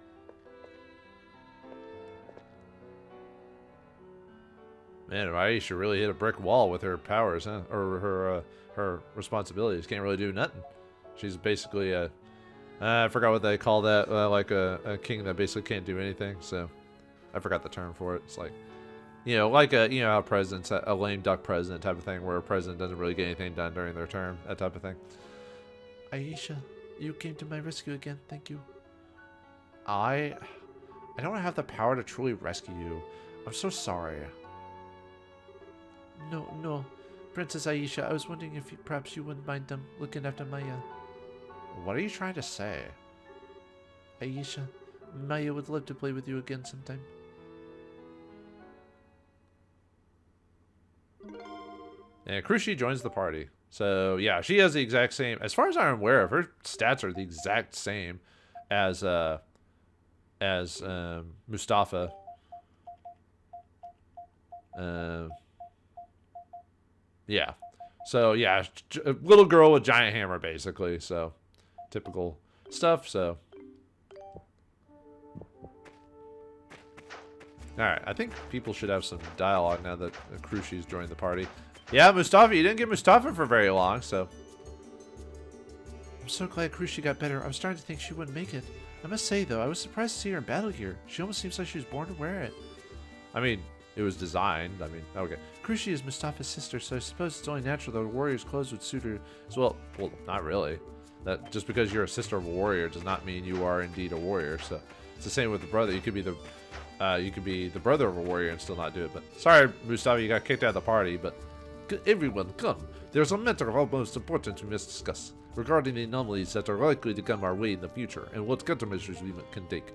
Man, Aisha really hit a brick wall with her powers, huh? Or her responsibilities. Can't really do nothing. She's basically a... I forgot what they call that. Like a king that basically can't do anything. So, I forgot the term for it. It's like... like how president's a lame duck president type of thing, where a president doesn't really get anything done during their term, that type of thing. Aisha, you came to my rescue again. Thank you. I don't have the power to truly rescue you. I'm so sorry. No. Princess Aisha, I was wondering if perhaps you wouldn't mind looking after Maya. What are you trying to say? Aisha, Maya would love to play with you again sometime. And Krushi joins the party. So, yeah, she has the exact same... As far as I'm aware of, her stats are the exact same as Mustafa. Yeah. So, yeah, a little girl with giant hammer, basically. So, typical stuff, so... Alright, I think people should have some dialogue now that Krushi's joined the party. Yeah, Mustafa, you didn't get Mustafa for very long, so. I'm so glad Kurushi got better. I was starting to think she wouldn't make it. I must say, though, I was surprised to see her in battle gear. She almost seems like she was born to wear it. I mean, it was designed. I mean, okay. Kurushi is Mustafa's sister, so I suppose it's only natural that a warrior's clothes would suit her as Well, not really. That just because you're a sister of a warrior does not mean you are indeed a warrior. So it's the same with the brother. You could be the brother of a warrior and still not do it. But sorry, Mustafa, you got kicked out of the party. But Everyone, come. There's a matter of utmost importance we must discuss regarding the anomalies that are likely to come our way in the future and what countermeasures we can take.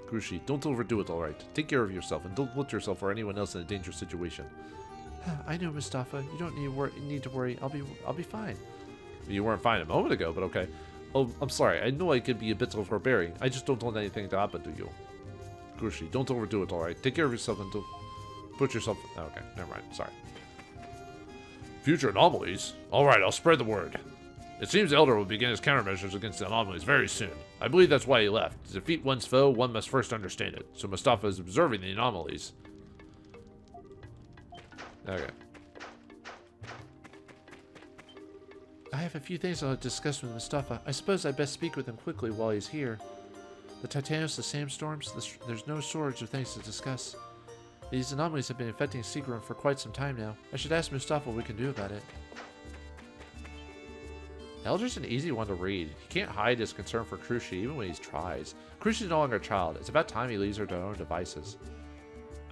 Kurushi, don't overdo it, alright? Take care of yourself and don't put yourself or anyone else in a dangerous situation. I know, Mustafa. You don't need to worry. I'll be fine. you weren't fine a moment ago, but okay. Oh, I'm sorry. I know I could be a bit overbearing. I just don't want anything to happen to you. Kurushi, don't overdo it, alright? Take care of yourself and don't put yourself... Okay, never mind. Sorry. Future anomalies? Alright, I'll spread the word. It seems the Elder will begin his countermeasures against the anomalies very soon. I believe that's why he left. To defeat one's foe, one must first understand it. So Mustafa is observing the anomalies. Okay. I have a few things I'll discuss with Mustafa. I suppose I best speak with him quickly while he's here. The Titanos, the Sandstorms, there's no shortage of things to discuss. These anomalies have been infecting Secret Room for quite some time now. I should ask Mustafa what we can do about it. Elder's an easy one to read. He can't hide his concern for Kurushi even when he tries. Kurushi's no longer a child. It's about time he leaves her to her own devices.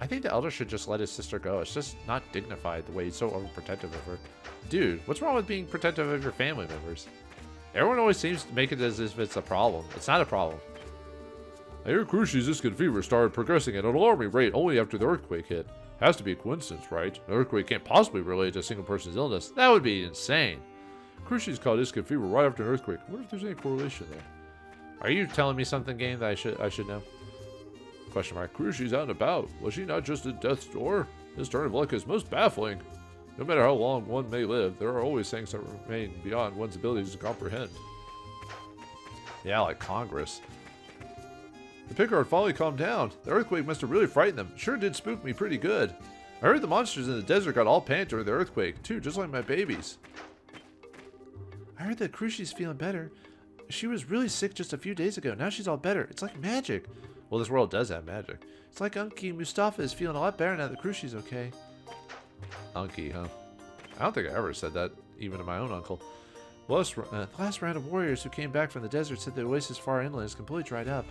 I think the Elder should just let his sister go. It's just not dignified the way he's so overprotective of her. Dude, what's wrong with being protective of your family members? Everyone always seems to make it as if it's a problem. It's not a problem. I hear Kurushi's Iskin fever started progressing at an alarming rate only after the earthquake hit. Has to be a coincidence, right? An earthquake can't possibly relate to a single person's illness. That would be insane. Kurushi's caught Iskin fever right after an earthquake. I wonder if there's any correlation there. Are you telling me something, game, that I should know? Question mark. Kurushi's out and about. Was she not just at death's door? This turn of luck is most baffling. No matter how long one may live, there are always things that remain beyond one's abilities to comprehend. Yeah, like Congress. The Picard finally calmed down. The earthquake must have really frightened them. Sure did spook me pretty good. I heard the monsters in the desert got all panicked during the earthquake, too, just like my babies. I heard that Kurushi's feeling better. She was really sick just a few days ago. Now she's all better. It's like magic. Well, this world does have magic. It's like Unky Mustafa is feeling a lot better now that Kurushi's okay. Unky, huh? I don't think I ever said that, even to my own uncle. The last round of warriors who came back from the desert said the oasis far inland is completely dried up.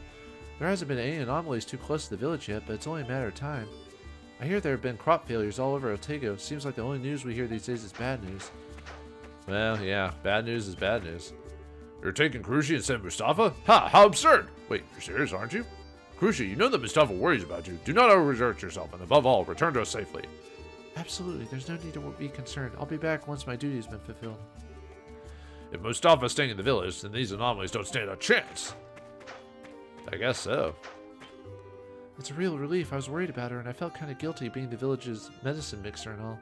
There hasn't been any anomalies too close to the village yet, but it's only a matter of time. I hear there have been crop failures all over Otago. Seems like the only news we hear these days is bad news. Well, yeah, bad news is bad news. You're taking Kurushi instead of Mustafa? Ha! How absurd! Wait, you're serious, aren't you? Kurushi, you know that Mustafa worries about you. Do not overexert yourself, and above all, return to us safely. Absolutely. There's no need to be concerned. I'll be back once my duty has been fulfilled. If Mustafa's staying in the village, then these anomalies don't stand a chance. I guess so. It's a real relief. I was worried about her, and I felt kind of guilty being the village's medicine mixer and all.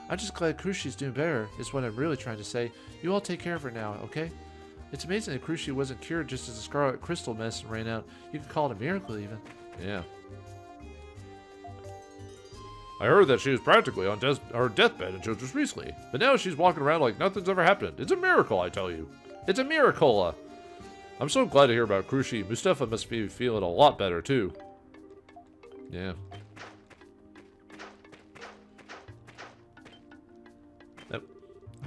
I'm just glad Kurushi's doing better, is what I'm really trying to say. You all take care of her now, okay? It's amazing that Kurushi wasn't cured just as the Scarlet Crystal medicine ran out. You could call it a miracle, even. Yeah. I heard that she was practically on her deathbed until just recently, but now she's walking around like nothing's ever happened. It's a miracle, I tell you. It's a miracle. I'm so glad to hear about Kurushi. Mustafa must be feeling a lot better, too. Yeah. Oh,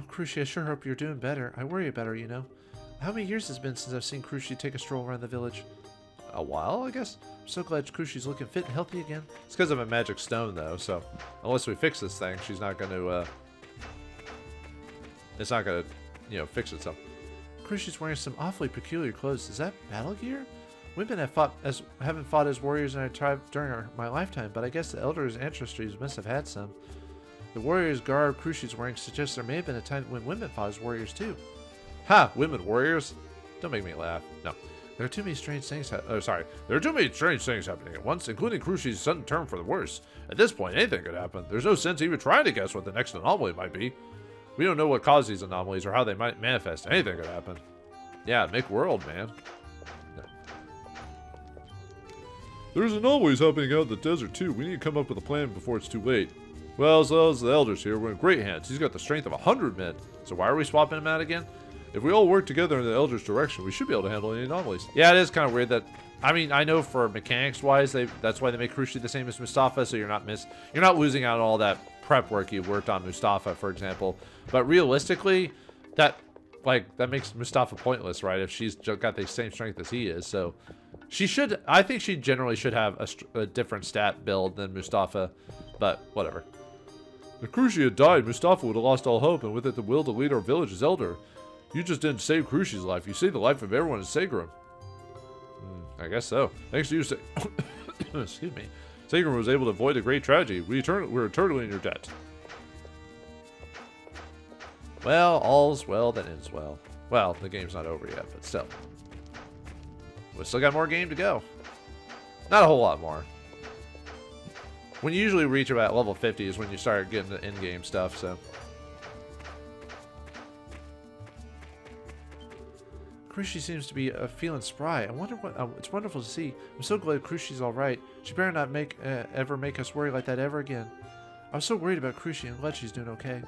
Kurushi, I sure hope you're doing better. I worry about her, you know. How many years has it been since I've seen Kurushi take a stroll around the village? A while, I guess? I'm so glad Kurushi's looking fit and healthy again. It's because of a magic stone, though, so unless we fix this thing, she's not going to, it's not going to, you know, fix itself. Kurushi's wearing some awfully peculiar clothes. Is that battle gear? Women haven't fought as warriors in our tribe during my lifetime, but I guess the elders' ancestries must have had some. The warrior's garb Kurushi's wearing suggests there may have been a time when women fought as warriors, too. Ha! Women warriors? Don't make me laugh. No. There are too many strange things There are too many strange things happening at once, including Kurushi's sudden turn for the worse. At this point, anything could happen. There's no sense even trying to guess what the next anomaly might be. We don't know what caused these anomalies or how they might manifest. Anything could happen. Yeah, make world, man. There's anomalies happening out in the desert too. We need to come up with a plan before it's too late. Well, as well as the elders here, we're in great hands. He's got the strength of 100 men. So why are we swapping him out again? If we all work together in the elders' direction, we should be able to handle any anomalies. Yeah, it is kind of weird that. I mean, I know for mechanics-wise, that's why they make Kurushi the same as Mustafa, so you're not losing out on all that prep work you worked on Mustafa, for example. But realistically, that makes Mustafa pointless, right? If she's got the same strength as he is, so I think she generally should have a different stat build than Mustafa, but whatever. If Kurushi had died, Mustafa would have lost all hope, and with it the will to lead our village as elder. You just didn't save Kurushi's life. You saved the life of everyone in Seigrim. I guess so. Thanks to you, Excuse me. Seigrim was able to avoid a great tragedy. We're eternally in your debt. Well, all's well that ends well. Well, the game's not over yet, but still. We still got more game to go. Not a whole lot more. When you usually reach about level 50 is when you start getting the in-game stuff, so. Kurushi seems to be feeling spry. I wonder what. It's wonderful to see. I'm so glad Kurushi's all right. She better not ever make us worry like that ever again. I was so worried about Kurushi. I'm glad she's doing okay.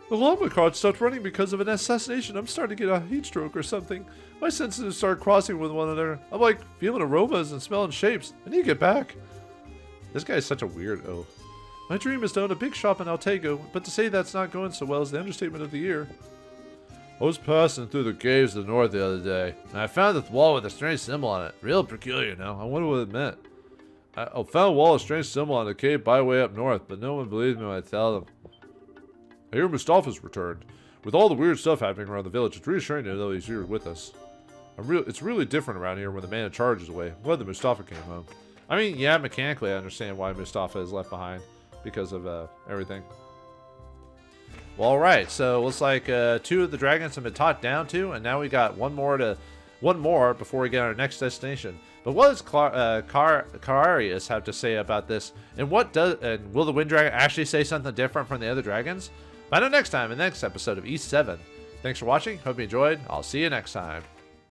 The llama cart stopped running because of an assassination. I'm starting to get a heat stroke or something. My senses start crossing with one another. I'm like feeling aromas and smelling shapes. I need to get back. This guy is such a weirdo. My dream is to own a big shop in Altego, but to say that's not going so well is the understatement of the year. I was passing through the caves to the north the other day, and I found this wall with a strange symbol on it. Real peculiar now. I wonder what it meant. I found a wall with a strange symbol on the cave byway up north, but no one believes me when I tell them. I hear Mustafa's returned. With all the weird stuff happening around the village, it's reassuring to know he's here with us. It's really different around here when the man in charge is away. I'm glad that Mustafa came home. I mean, yeah, mechanically I understand why Mustafa is left behind because of everything. Well, alright, so looks like 2 of the dragons have been talked down to, and now we got one more before we get our next destination. But what does Cararius have to say about this? And will the Wind Dragon actually say something different from the other dragons? Find out next time in the next episode of East 7. Thanks for watching, hope you enjoyed, I'll see you next time.